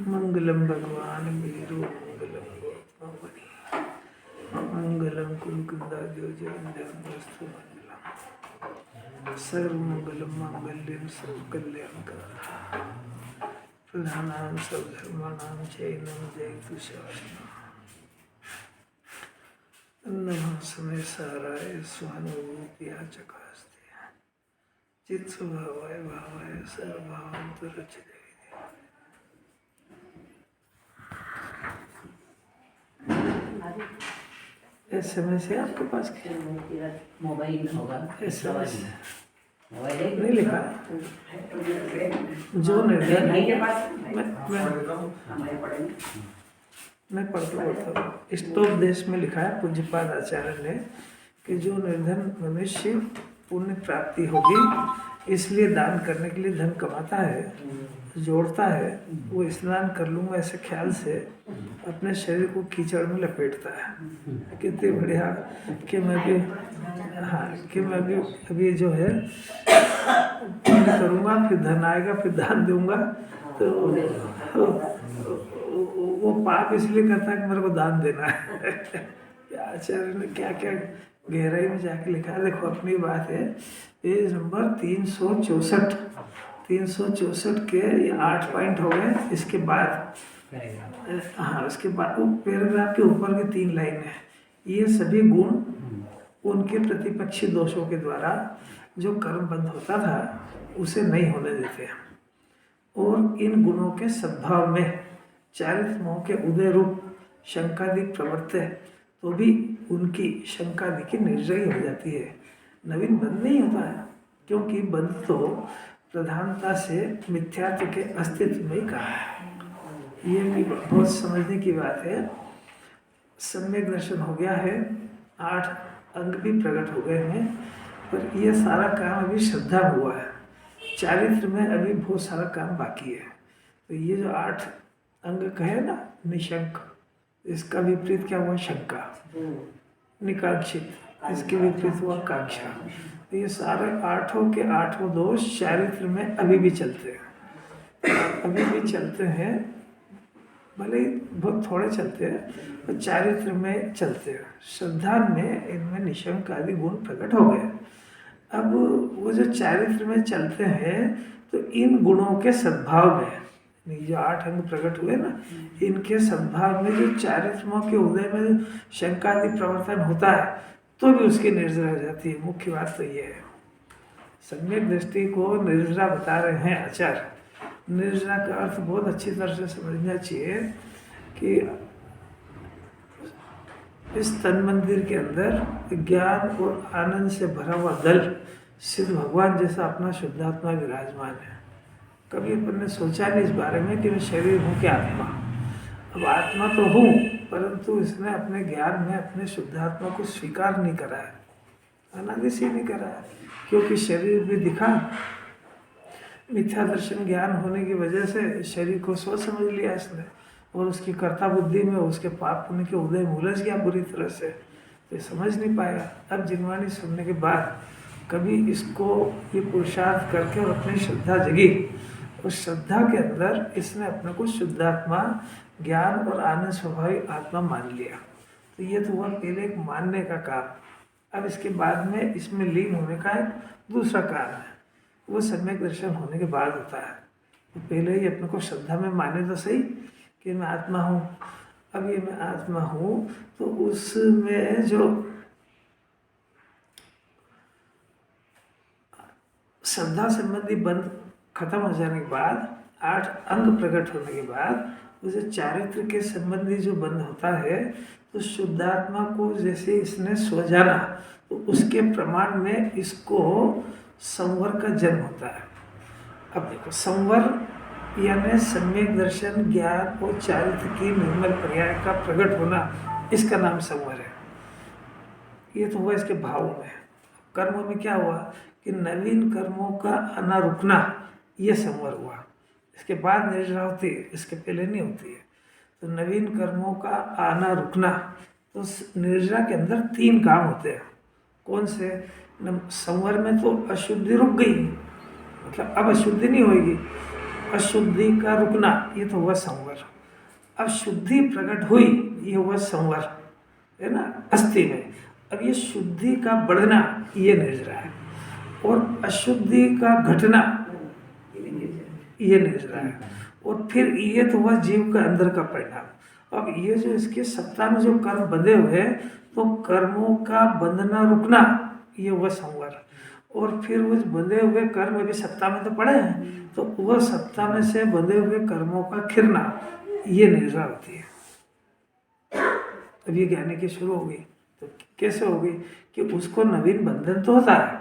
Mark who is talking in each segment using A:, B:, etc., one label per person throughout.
A: मंगलम भगवान वीरो मंगलम गोपमणि मंगलम कुलकुंदाद्यो जयंतस्तु मंगलम सर्वमंगलम मांगल्यम सर्वकल्याणकरम् प्रधानां सर्वधर्माणां चैनं जयतु शासनम् नमः समय साराय स्वानुभूतिया चकास्ते चित स्वभावाय भावाय सर्वभावांतरचिते। SMS है आपके पास?
B: मोबाइल होगा।
A: SMS
B: मोबाइल
A: नहीं लिखा जो निर्धन मैं पढ़ता हूँ। स्तोपदेश में लिखा है पूज्यपाद आचार्य ने कि जो निर्धन मनुष्य पुण्य प्राप्ति होगी इसलिए दान करने के लिए धन कमाता है, जोड़ता है, वो स्नान कर लूँगा ऐसे ख्याल से अपने शरीर को कीचड़ में लपेटता है। कितनी बढ़िया कि मैं भी कि मैं भी अभी जो है पुण्य करूँगा, फिर धन आएगा, फिर दान दूंगा। तो वो पाप इसलिए करता है कि मेरे को दान देना है। आचार्य ने क्या क्या गहराई में जाके लिखा है। देखो अपनी बात है, पेज नंबर 364 के ये 8 पॉइंट हो गए। इसके बाद उसके बाद वो पैराग्राफ के ऊपर के 3 लाइन है। ये सभी गुण उनके प्रतिपक्षी दोषों के द्वारा जो कर्म बंध होता था उसे नहीं होने देते, और इन गुणों के सद्भाव में चारित्र मोह के उदय रूप शंकादि प्रवर्ते तो भी उनकी शंकादि की निर्जयी हो जाती है। नवीन बंध नहीं होता है, क्योंकि बंध तो प्रधानता से मिथ्यात्व के अस्तित्व में ही कहा है। ये भी बहुत समझने की बात है। सम्यक दर्शन हो गया है, 8 अंग भी प्रकट हो गए हैं, पर यह सारा काम अभी श्रद्धा हुआ है। चारित्र में अभी बहुत सारा काम बाकी है। तो ये जो 8 अंग कहे ना, निशंक, इसका विपरीत क्या हुआ? शंका। निकांक्षित, इसके विपरीत हुआ कांक्षा। तो ये सारे 8 के 8 दोष चारित्र में अभी भी चलते हैं, भले ही बहुत थोड़े चलते हैं, पर चारित्र में चलते हैं। श्रद्धा में इनमें निशंक आदि गुण प्रकट हो गए। अब वो जो चारित्र में चलते हैं तो इन गुणों के सद्भाव में, जो 8 अंग प्रकट हुए ना, इनके सद्भाव में जो चारित्रों के उदय में शंका आदि प्रवर्तन होता है तो भी उसकी निर्जरा हो जाती है। मुख्य बात तो ये है। सम्यक दृष्टि को निर्जरा बता रहे हैं आचार्य। निर्जरा का अर्थ बहुत अच्छी तरह से समझना चाहिए कि इस तन मंदिर के अंदर ज्ञान और आनंद से भरा हुआ दल सिद्ध भगवान जैसा अपना शुद्धात्मा विराजमान है। कभी अपन ने सोचा नहीं इस बारे में कि मैं शरीर हूँ कि आत्मा। अब आत्मा तो हूँ, परंतु इसने अपने ज्ञान में अपने शुद्धात्मा को स्वीकार नहीं करा है, अनादि से नहीं करा है, क्योंकि शरीर भी दिखा। मिथ्या दर्शन ज्ञान होने की वजह से शरीर को सोच समझ लिया इसने, और उसकी कर्ता बुद्धि में उसके पाप पुण्य के उदय में उलझ गया बुरी तरह से, तो समझ नहीं पाया। अब जिनवाणी सुनने के बाद कभी इसको ये पुरुषार्थ करके और अपनी श्रद्धा जगी, उस श्रद्धा के अंदर इसने अपने को शुद्धात्मा, ज्ञान और आनंद स्वभाविक आत्मा मान लिया। तो ये तो हुआ पहले एक मानने का काम। अब इसके बाद में इसमें लीन होने का एक दूसरा कारण है, वो सम्यक दर्शन होने के बाद होता है। तो पहले ही अपने को श्रद्धा में माने तो सही कि मैं आत्मा हूँ। अब ये मैं आत्मा हूँ तो उसमें जो श्रद्धा संबंधी बंध खत्म हो जाने के बाद, 8 अंग प्रकट होने के बाद उसे चारित्र के संबंधी जो बंध होता है, तो शुद्धात्मा को जैसे इसने सो जाना तो उसके प्रमाण में इसको संवर का जन्म होता है। अब देखो, संवर यानी सम्यक दर्शन, ज्ञान और चारित्र की निर्मल पर्याय का प्रकट होना, इसका नाम संवर है। ये तो हुआ इसके भाव में। कर्म में क्या हुआ कि नवीन कर्मों का आना रुकना, ये संवर हुआ। इसके बाद निर्जरा होती है, इसके पहले नहीं होती है। तो नवीन कर्मों का आना रुकना, तो निर्जरा के अंदर 3 काम होते हैं। कौन से? संवर में तो अशुद्धि रुक गई, मतलब अब अशुद्धि नहीं होगी। अशुद्धि का रुकना, ये तो हुआ संवर। अब शुद्धि प्रकट हुई, ये हुआ संवर, है ना, अस्थि में। अब ये शुद्धि का बढ़ना, ये निर्जरा है। और अशुद्धि का घटना, ये निर्जरा है। और फिर ये तो हुआ जीव का अंदर का परिणाम। अब ये जो इसके सत्ता में जो कर्म बंधे हुए हैं, तो कर्मों का बंधना रुकना, ये हुआ संवर। और फिर वो बंधे हुए कर्म अभी सत्ता में तो पड़े हैं, तो वह सत्ता में से बंधे हुए कर्मों का खिरना, ये निर्जरा होती है। अब ये ज्ञानी की शुरू होगी, तो कैसे होगी कि उसको नवीन बंधन तो होता है,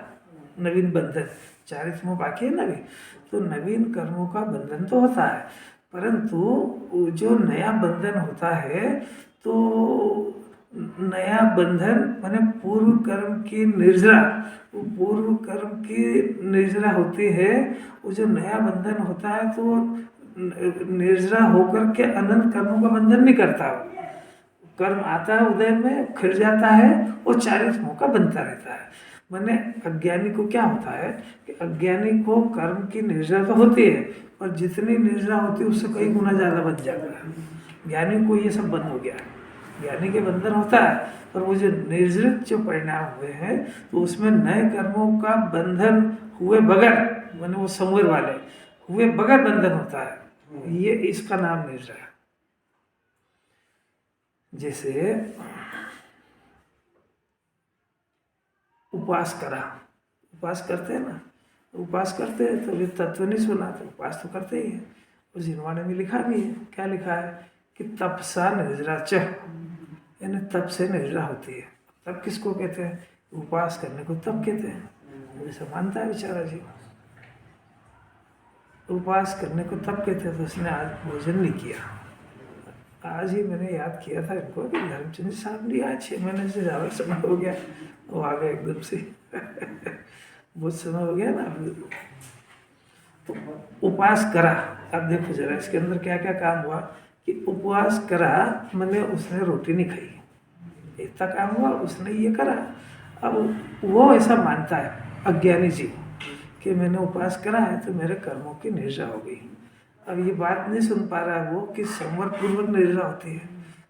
A: नवीन बंधन, चारित्र्य बाकी है नवीन, तो नवीन कर्मों का बंधन तो होता है, परंतु जो नया बंधन होता है, तो नया बंधन माने पूर्व कर्म की निर्जरा, वो पूर्व कर्म की निर्जरा होती है। वो जो नया बंधन होता है, तो निर्जरा होकर के अनंत कर्मों का बंधन नहीं करता। कर्म आता है उदय में, खिर जाता है, वो चारित्र्यों का बनता रहता है। माने अज्ञानी को क्या होता है कि अज्ञानी को कर्म की निर्जरा तो होती है, और जितनी निर्जरा होती है उससे कई गुना ज़्यादा बन जाता है। ज्ञानी को ये सब बंद हो गया, ज्ञानी के बंधन होता है, पर वो जो निर्जरित जो परिणाम हुए हैं, तो उसमें नए कर्मों का बंधन हुए बगैर, माने वो संवर वाले हुए बगैर बंधन होता है, ये इसका नाम निर्जरा है। जैसे उपवास करा, उपवास करते हैं ना, उपवास करते हैं तो ये तत्व नहीं सुना, तो उपवास तो करते ही हैं। और जिनवाने में लिखा भी है, क्या लिखा है कि तपसा निर्जरा च, यानी तप से निर्जरा होती है। तप किसको कहते हैं? उपवास करने को तप कहते हैं, जैसे मानता है बेचारा जी। उपवास करने को तप कहते हैं, तो उसने आज भोजन नहीं किया। आज ही मैंने याद किया था इनको कि धर्मचंद साहब ने आज 6 महीने से ज़्यादा समय हो गया, वो आ गए एकदम से बहुत समय हो गया ना। तो उपवास करा, अब देखो जरा इसके अंदर क्या क्या काम हुआ कि उपवास करा, मैंने उसने रोटी नहीं खाई, इतना काम हुआ, उसने ये करा। अब वो ऐसा मानता है अज्ञानी जीव कि मैंने उपवास करा है तो मेरे कर्मों की निर्जरा हो गई। अब ये बात नहीं सुन पा रहा है वो कि संवर पूर्वक निर्जरा होती है,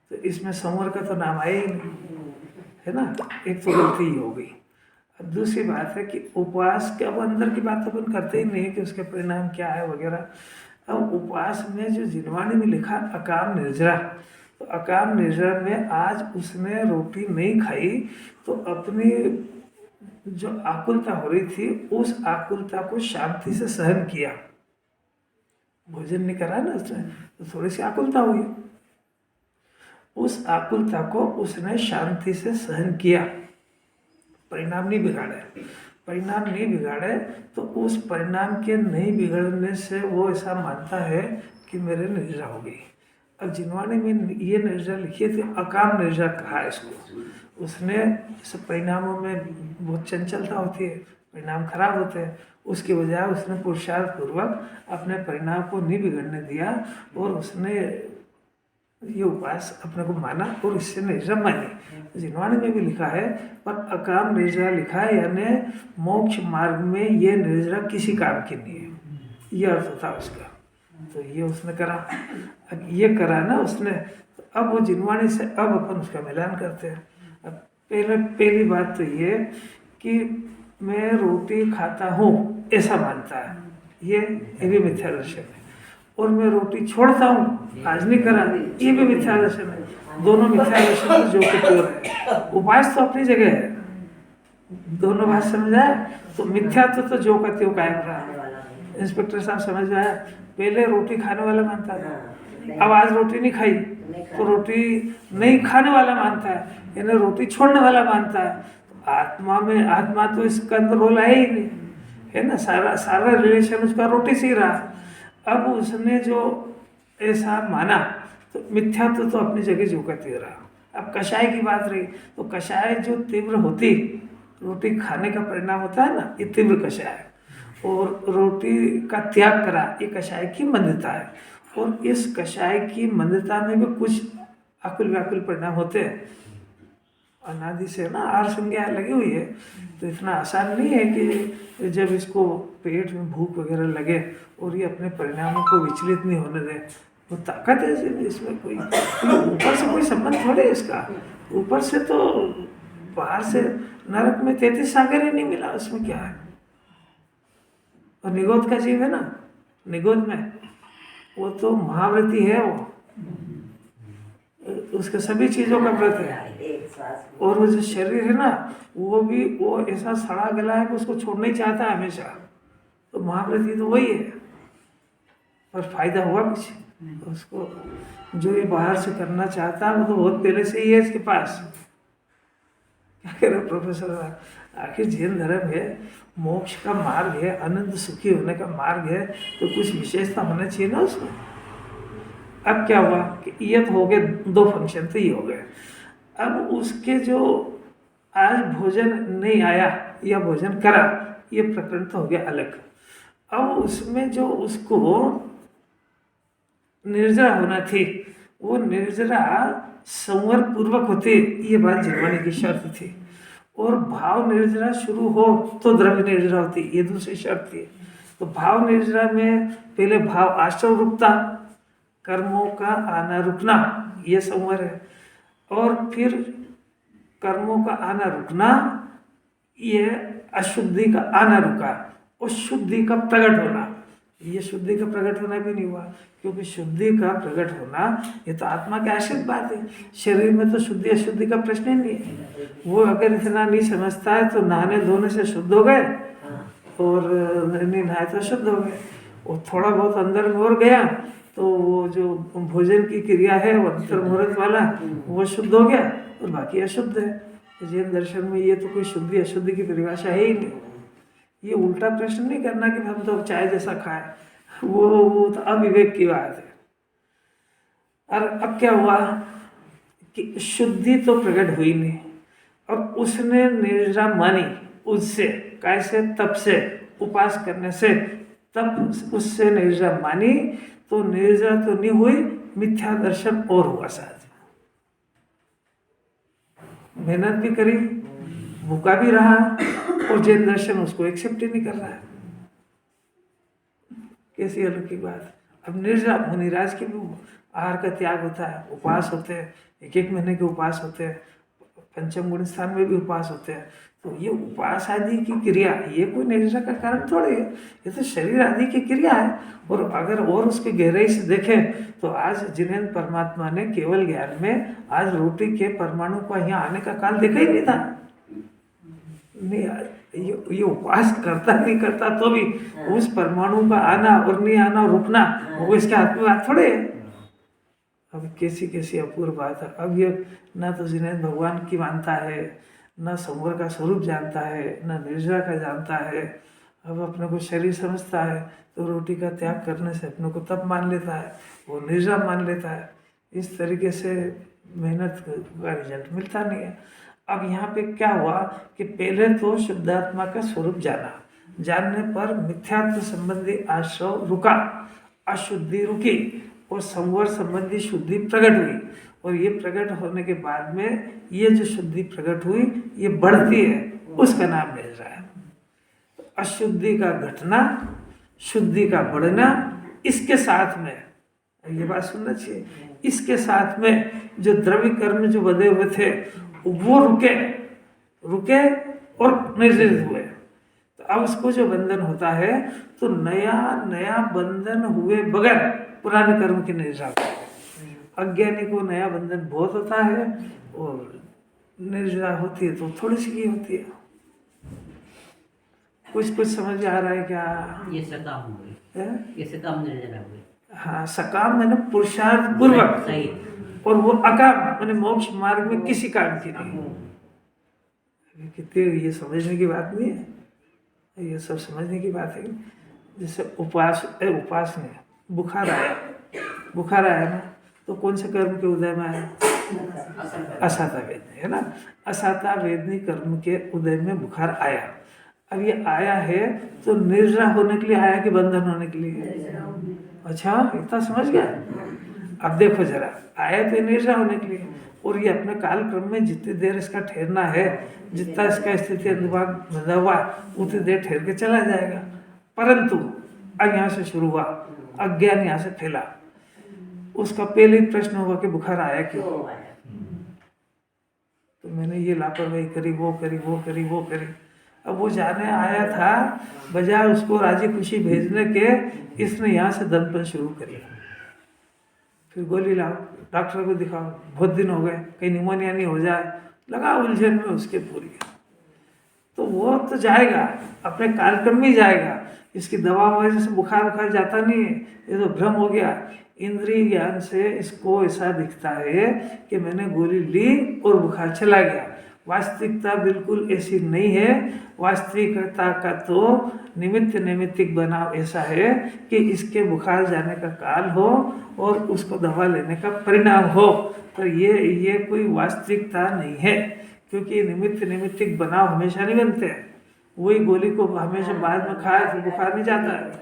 A: तो इसमें संवर का तो नाम आया ही नहीं, है ना। एक तो गलती ही हो गई। अब दूसरी बात है कि उपवास के, अब अंदर की बात अपन करते ही नहीं कि उसके परिणाम क्या है वगैरह। अब उपवास में जो जिनवाणी में लिखा अकाम निर्जरा, तो अकाम निर्जरा में आज उसने रोटी नहीं खाई, तो अपनी जो आकुलता हो रही थी उस आकुलता को शांति से सहन किया। भोजन नहीं करा ना उसने, तो थोड़ी सी आकुलता हुई, उस आकुलता को उसने शांति से सहन किया, परिणाम नहीं बिगाड़े। परिणाम नहीं बिगाड़े तो उस परिणाम के नहीं बिगड़ने से वो ऐसा मानता है कि मेरे निर्जरा हो गई। अब जिनवाणी में ये निर्जरा लिखी थी, अकाम निर्जरा कहा इसको। उसने सब परिणामों में बहुत चंचलता होती है, परिणाम खराब होते हैं, उसके बजाय उसने पुरुषार्थ पूर्वक अपने परिणाम को नहीं बिगड़ने दिया, और उसने ये उपवास अपने को माना और इससे निर्जरा मानी। जिनवाणी में भी लिखा है, पर अकाम निर्जरा लिखा है, यानी मोक्ष मार्ग में ये निर्जरा किसी काम की नहीं है, ये अर्थ था उसका। तो ये उसने करा, अब ये करा ना उसने, तो अब वो जिनवाणी से अब अपन उसका मिलान करते हैं। अब पहली बात तो ये कि मैं रोटी खाता हूँ ऐसा मानता है, ये भी मिथ्या दर्शन है। और मैं रोटी छोड़ता हूँ, आज नहीं करा, ये भी मिथ्या दर्शन है। दोनों मिथ्या दर्शन जो कि चोर है। उपवास तो अपनी जगह है, दोनों बात समझ आए। तो मिथ्या तो जो का त्यों कायम रहा। इंस्पेक्टर साहब समझ में आया, पहले रोटी खाने वाला मानता था, अब आज रोटी नहीं खाई तो रोटी नहीं खाने वाला मानता है, यानी रोटी छोड़ने वाला मानता है। आत्मा में, आत्मा तो इसका अंदर रोल आया ही नहीं, है ना। सारा रिलेशन उसका रोटी से ही रहा। अब उसने जो ऐसा माना, तो मिथ्या तो अपनी जगह जो का त्यों रहा। अब कषाय की बात रही, तो कषाय जो तीव्र होती, रोटी खाने का परिणाम होता है ना, ये तीव्र कषाय, और रोटी का त्याग करा, ये कषाय की मंदता है। और इस कषाय की मंदता में भी कुछ आकुल व्याकुल परिणाम होते हैं। अनादि से ना आर संज्ञा लगी हुई है, तो इतना आसान नहीं है कि जब इसको पेट में भूख वगैरह लगे और ये अपने परिणामों को विचलित नहीं होने दे। वो ताकत है इसमें, कोई ऊपर से कोई संबंध थोड़े है इसका। ऊपर से तो बाहर से नरक में 33 सागर ही नहीं मिला, उसमें क्या है। और निगोद का जीव है ना, निगोद में वो तो महाव्रती है, वो उसके सभी चीजों का व्रत है। और वो जो शरीर है ना, वो भी वो ऐसा सड़ा गला है कि उसको छोड़ना ही चाहता है हमेशा। तो महाव्रती तो वही है, पर फायदा हुआ कुछ उसको। जो ये बाहर से करना चाहता है वो तो बहुत पहले से ही है इसके पास। क्या कह रहे प्रोफेसर, आखिर जैन धर्म है, मोक्ष का मार्ग है, आनंद सुखी होने का मार्ग है, तो कुछ विशेषता होना चाहिए ना उसमें। अब क्या हुआ कि ये तो हो गए 2 फंक्शन, तो ये हो गए। अब उसके जो आज भोजन नहीं आया या भोजन करा, ये प्रकरण तो हो गया अलग। अब उसमें जो उसको निर्जरा होना थी, वो निर्जरा संवर पूर्वक होती, ये बात जन्माने की शर्त थी। और भाव निर्जरा शुरू हो तो द्रव्य निर्जरा होती, ये दूसरी शर्त थी। तो भाव निर्जरा में पहले भाव आश्रव रुकता, कर्मों का आना रुकना, ये संवर है। और फिर कर्मों का आना रुकना, ये अशुद्धि का आना रुका, और शुद्धि का प्रकट होना। ये शुद्धि का प्रकट होना भी नहीं हुआ, क्योंकि शुद्धि का प्रकट होना ये तो आत्मा के आश्रित बात है। शरीर में तो शुद्धि अशुद्धि का प्रश्न ही नहीं है। वो अगर इतना नहीं समझता है तो नहाने धोने से शुद्ध हो गए, और नहीं नहाए तो शुद्ध हो गए। और थोड़ा बहुत अंदर में और गया तो वो जो भोजन की क्रिया है वो अंतर मुहूर्त वाला, वो शुद्ध हो गया, और बाकी अशुद्ध है। जैन दर्शन में ये तो कोई शुद्धि अशुद्धि की परिभाषा है ही नहीं। ये उल्टा प्रश्न नहीं करना कि हम तो चाय जैसा खाए, वो तो अविवेक की बात है। और अब क्या हुआ कि शुद्धि तो प्रकट हुई नहीं, और उसने निर्जरा मानी, उससे कैसे, तप से, उपास करने से, तब उससे निर्जरा मानी, तो निर्जरा तो नहीं हुई, मिथ्या दर्शन और हुआ साथ। मेहनत भी करी, भूखा भी रहा, और जैन दर्शन उसको एक्सेप्ट ही नहीं कर रहा है। कैसी अलौकिक बात। अब निर्जरा मुनिराज के भी आहार का त्याग होता है, उपवास होते हैं, 1-1 महीने के उपवास होते हैं, पंचम गुण स्थान में भी उपवास होते हैं। तो ये उपवास आदि की क्रिया, ये कोई निर्जरा का कारण थोड़ी है, ये तो शरीर आदि की क्रिया है। और अगर और उसके गहराई से देखें तो आज जिन्हें परमात्मा ने केवल ज्ञान में आज रोटी के परमाणु का यहाँ आने का काल देखा ही नहीं था। नहीं, ये उपवास करता नहीं करता तो भी उस परमाणु का आना और नहीं आना, रुकना, वो इसके हाथ में बात थोड़े है। अब कैसी कैसी अपूर्व बात है। अब ये ना तो जिन्हें भगवान की मानता है, ना संवर का स्वरूप जानता है, ना निर्जरा का जानता है। अब अपने को शरीर समझता है तो रोटी का त्याग करने से अपने को तप मान लेता है, वो निर्जरा मान लेता है। इस तरीके से मेहनत का रिजल्ट मिलता नहीं है। अब यहाँ पे क्या हुआ कि पहले तो शुद्धात्मा का स्वरूप जाना, जानने पर मिथ्यात्व संबंधी आश्रव रुका, अशुद्धि रुकी, और संवर संबंधी शुद्धि प्रकट हुई। और ये प्रकट होने के बाद में ये जो शुद्धि प्रकट हुई ये बढ़ती है, उसका नाम मिल रहा है। अशुद्धि का घटना, शुद्धि का बढ़ना, इसके साथ में, ये बात सुनना चाहिए, इसके साथ में जो द्रव्य कर्म जो बंधे हुए थे वो रुके और निर्जरित हुए। तो अब उसको जो बंधन होता है तो नया नया बंधन हुए बगैर पुराने कर्म की निर्जरा होता है। अज्ञानी को नया बंधन बहुत होता है, और निर्जरा होती है तो थोड़ी सी की होती है। कुछ समझ में आ रहा है क्या?
B: ये सकाम हो गई, ये सकाम निर्जरा हो गई।
A: हाँ, सकाम मैंने पुरुषार्थ पूर्वक,
B: सही।
A: और वो अकाम मैंने मोक्ष मार्ग में किसी काम की नहीं। कितने ये समझने की बात नहीं है, ये सब समझने की बात है। जैसे उपास नहीं, बुखार आया ना, तो कौन से कर्म के उदय में आया? असाता वेदनी है ना, असाता वेदनी कर्म के उदय में बुखार आया। अब ये आया है तो निर्जरा होने के लिए आया कि बंधन होने के लिए? अच्छा, इतना समझ गया। अब देखो जरा, आया तो निद्रा होने के लिए, और ये अपने काल क्रम में जितनी देर इसका ठहरना है, जितना इसका स्थिति अनुभाग बंधा हुआ उतनी देर ठहर के चला जाएगा। परंतु अब यहाँ से शुरू हुआ, अज्ञान यहाँ से फैला, उसका पहले ही प्रश्न होगा कि बुखार आया क्यों। तो मैंने ये लापरवाही करी, वो करी, वो करी, वो करी। अब वो जाने आया था, बजाय उसको राजी खुशी भेजने के, इसने यहाँ से दर्पण शुरू करी। फिर गोली लाओ, डॉक्टर को दिखाओ, बहुत दिन हो गए, कहीं निमोनिया नहीं हो जाए, लगा उलझन में उसके पूरी। तो वो तो जाएगा, अपने कार्यक्रम में जाएगा। इसकी दवा वजह से बुखार जाता नहीं है, ये तो भ्रम हो गया। इंद्रिय ज्ञान से इसको ऐसा दिखता है कि मैंने गोली ली और बुखार चला गया। वास्तविकता बिल्कुल ऐसी नहीं है। वास्तविकता का तो नैमित्तिक बनाव ऐसा है कि इसके बुखार जाने का काल हो और उसको दवा लेने का परिणाम हो। तो ये कोई वास्तविकता नहीं है, क्योंकि नैमित्तिक बनाव हमेशा नहीं बनते हैं। वही गोली को हमेशा बाद में खाए तो बुखार नहीं जाता है,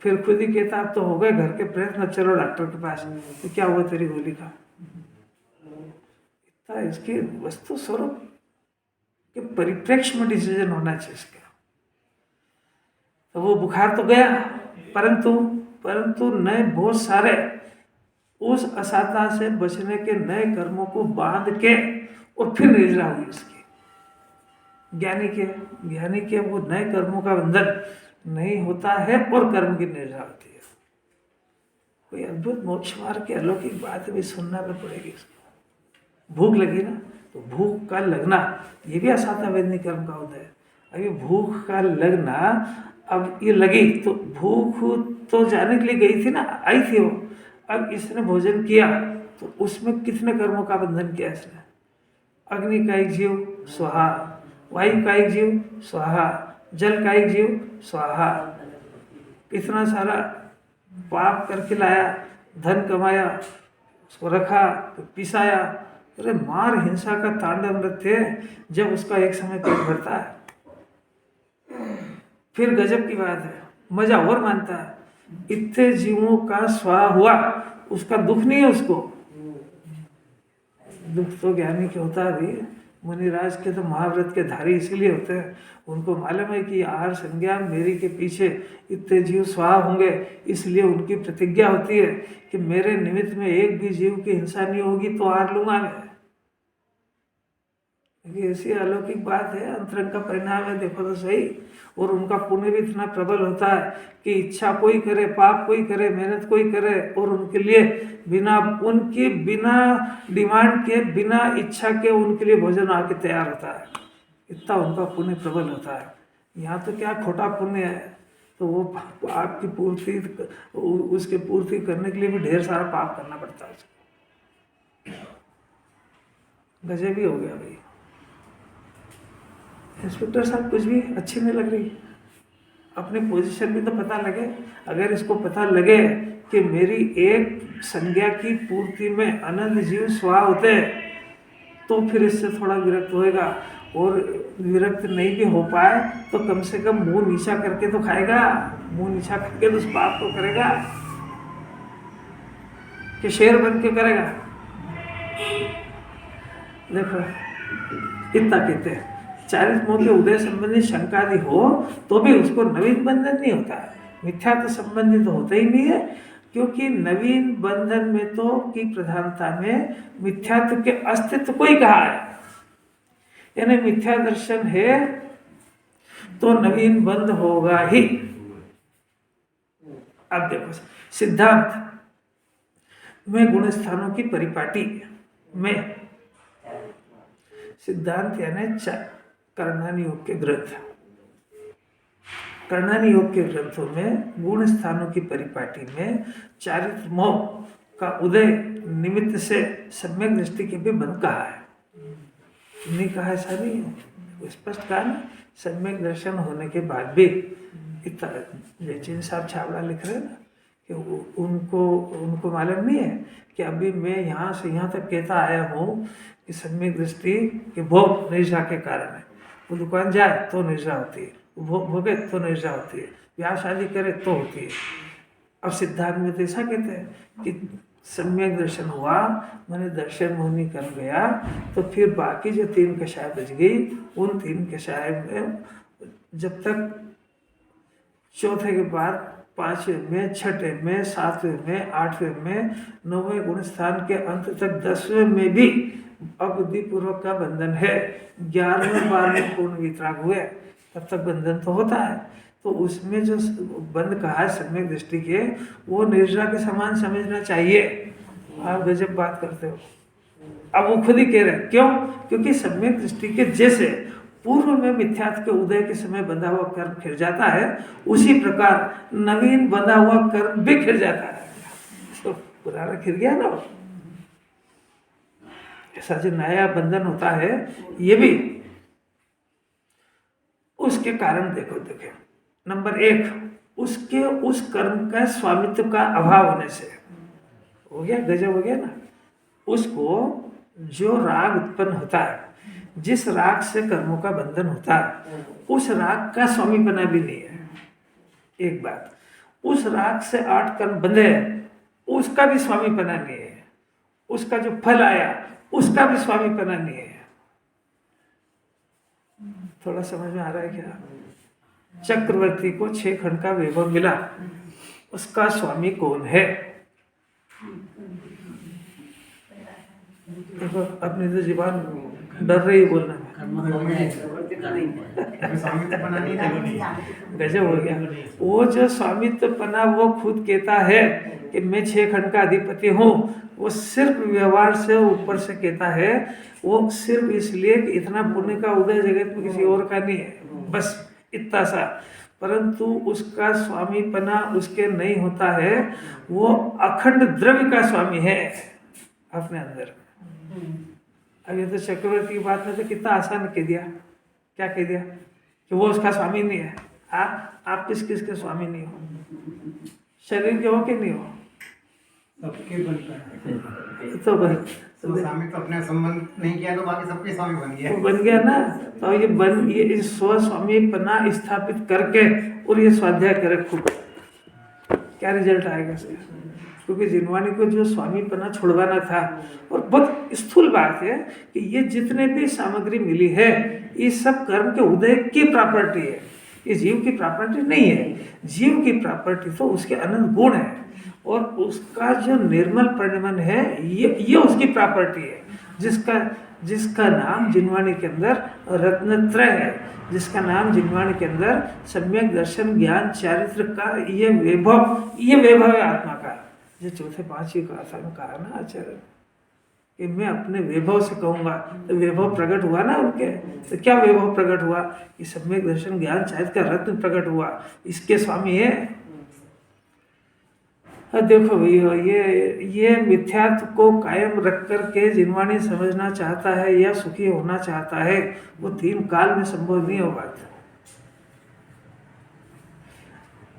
A: फिर खुद ही कहता अब तो हो गए घर के प्रयत्न, चलो डॉक्टर के पास, तो क्या हुआ तेरी गोली का। इतना इसकी वस्तु स्वरूप के परिप्रेक्ष्य में डिसीजन होना चाहिए इसका। तो वो बुखार तो गया, परंतु नए बहुत सारे उस असाता से बचने के नए कर्मों को बांध के और फिर निद्रा हुई इसकी। ज्ञानी के वो नए कर्मों का बंधन नहीं होता है और कर्म की निद्रा होती है। कोई अद्भुत मोक्ष मार्ग की अलौकिक बात भी सुनना तो पड़ेगी इसको। भूख लगी ना, तो भूख का लगना ये भी असाता वैदिक कर्म का होता है। अभी भूख का लगना, अब ये लगी तो भूख तो जाने के लिए गई थी ना, आई थी वो। अब इसने भोजन किया तो उसमें कितने कर्मों का बंधन किया इसने। अग्नि का एक जीव स्वाहा, वायु का एक जीव स्वाहा, जल का एक जीव स्वाहा। इतना सारा पाप करके लाया, धन कमाया, उसको रखा, तो पिसाया। अरे मार हिंसा का तांडव नृत्य है जब उसका एक समय पेट भरता है। फिर गजब की बात है, मजा और मानता है, इतने जीवों का स्वाहा हुआ, उसका दुख नहीं है उसको। दुख तो ज्ञानी के होता है। मुनिराज के तो महाव्रत के धारी इसीलिए होते हैं, उनको मालूम है कि आहार संज्ञा मेरी के पीछे इतने जीव स्वाहा होंगे, इसलिए उनकी प्रतिज्ञा होती है कि मेरे निमित्त में एक भी जीव की हिंसा नहीं होगी तो आहार लूंगा मैं। ये ऐसी अलौकिक बात है, अंतरंग का परिणाम है, देखो तो सही। और उनका पुण्य भी इतना प्रबल होता है कि इच्छा कोई करे, पाप कोई करे, मेहनत कोई करे, और उनके लिए बिना डिमांड के, बिना इच्छा के उनके लिए भोजन आके तैयार होता है। इतना उनका पुण्य प्रबल होता है। यहाँ तो क्या खोटा पुण्य है, तो वो पाप की पूर्ति, उसके पूर्ति करने के लिए भी ढेर सारा पाप करना पड़ता है। गजब ही हो गया भाई। इंस्पेक्टर साहब कुछ भी अच्छी नहीं लग रही, अपनी पोजीशन भी तो पता लगे। अगर इसको पता लगे कि मेरी एक संज्ञा की पूर्ति में अनंत जीव स्वाहा होते हैं, तो फिर इससे थोड़ा विरक्त होएगा। और विरक्त नहीं भी हो पाए तो कम से कम मुंह नीचा करके तो खाएगा, मुंह नीचा करके तो उस पाप को करेगा कि शेर बन के करेगा। देखो इतना कहते हैं, चारित मोह के उदय संबंधी शंकादि हो तो भी उसको नवीन बंधन नहीं होता है। मिथ्यात्व संबंधी तो होता ही नहीं है, क्योंकि नवीन बंधन में तो की प्रधानता में मिथ्यात्व के अस्तित्व को ही कहा है। यानी मिथ्या दर्शन है तो नवीन बंध होगा ही। अब देखो सिद्धांत में गुण स्थानों की परिपाटी में, सिद्धांत यानी कर्णानि योग के ग्रंथ, कर्णानि योग के ग्रंथों में गुण स्थानों की परिपाटी में चारित्र मोह का उदय निमित्त से सम्यक दृष्टि के भी बंध कहा है। नहीं कहा ऐसा नहीं है, स्पष्ट कहा ना। सम्यक दर्शन होने के बाद भी इतना, जयचंद साहब छाबड़ा लिख रहे हैं ना कि उनको मालूम नहीं है कि अभी मैं यहाँ से यहाँ तक कहता आया हूँ कि सम्यक दृष्टि के भोग निद्रा के कारण है। वो दुकान जाए तो निद्रा होती है, वो भोगे तो निद्रा होती है, ब्याह शादी करे तो होती है। अब सिद्धांत में तो ऐसा कहते हैं कि सम्यक दर्शन हुआ, मैंने दर्शन मोहिनी कर गया, तो फिर बाकी जो 3 कषाय बच गई, उन 3 कषाय में जब तक चौथे के बाद 5वें में, 6ठे में, 7वें में, 8वें में, 9वें गुण स्थान के अंत तक 10वें में भी अबुद्धि पूर्वक का बंधन है। 11वें 12वें पूर्ण वितराग हुए तब तक बंधन तो होता है। तो उसमें जो बंध कहा है सम्यक दृष्टि के, वो निर्जरा के समान समझना चाहिए। आप गजब बात करते हो। अब वो खुद ही कह रहे हैं, क्यों? क्योंकि सम्यक दृष्टि के जैसे पूर्व में मिथ्यात्व के उदय के समय बंधा हुआ कर्म खिर जाता है, उसी प्रकार नवीन बंधा हुआ कर्म भी खिर जाता है। तो पुराना खिर गया ना, ऐसा जो नया बंधन होता है, ये भी उसके कारण देखो। नंबर 1, उसके उस कर्म का स्वामित्व का अभाव होने से हो गया, गजब हो गया ना। उसको जो राग उत्पन्न होता है, जिस राग से कर्मों का बंधन होता है, उस राग का स्वामीपना भी नहीं है। एक बात, उस राग से 8 कर्म बंधे, उसका भी स्वामीपना नहीं है। उसका जो फल आया, उसका भी स्वामीपना नहीं है। थोड़ा समझ में आ रहा है क्या? चक्रवर्ती को 6 खंड का वैभव मिला, उसका स्वामी कौन है? देखो अपनी तो जुबान डर रही बोलना में। गजब हो गया। वो जो स्वामित्वपना वो खुद कहता है कि मैं 6 खंड का अधिपति हूँ, वो सिर्फ व्यवहार से ऊपर से कहता है। वो सिर्फ इसलिए कि इतना पुण्य का उदय जगत में किसी और का नहीं है, बस इतना सा। परंतु उसका स्वामीपना उसके नहीं होता है। वो अखंड द्रव्य का स्वामी है अपने अंदर। अब ये तो चक्रवर्ती की बात में तो कितना आसान कह दिया। क्या कह दिया? कि वो उसका स्वामी नहीं है। आप किस के स्वामी नहीं हो? शरीर के हो कि नहीं हो?
C: सबके बनता है
A: तो
C: स्वामी तो अपने संबंध नहीं किया तो बाकी सबके स्वामी बन गया।
A: वो बन गया ना। तो ये इस स्व स्वामीपना स्थापित करके और ये स्वाध्याय करे खूब, क्या रिजल्ट आएगा सर? क्योंकि जिनवानी को जो स्वामीपना छुड़वाना था। और बहुत स्थूल बात है कि ये जितने भी सामग्री मिली है, ये सब कर्म के उदय की प्रॉपर्टी है, ये जीव की प्रॉपर्टी नहीं है। जीव की प्रॉपर्टी तो उसके अनंत गुण है, और उसका जो निर्मल परिणमन है, ये उसकी प्रॉपर्टी है। जिसका नाम जिनवाणी के अंदर रत्नत्रय है, जिसका नाम जिनवाणी के अंदर सम्यक दर्शन ज्ञान चारित्र का ये वैभव है आत्मा का। जो चौथे 5 कथा में कहा ना आचार्य कि मैं अपने वैभव से कहूँगा, तो वैभव प्रकट हुआ ना उनके। तो क्या वैभव प्रकट हुआ? कि सम्यक दर्शन ज्ञान चारित्र का रत्न प्रकट हुआ, इसके स्वामी है। देखो भैया, ये मिथ्यात्व को कायम रख कर के जिनवाणी समझना चाहता है या सुखी होना चाहता है, वो 3 काल में संभव नहीं होगा।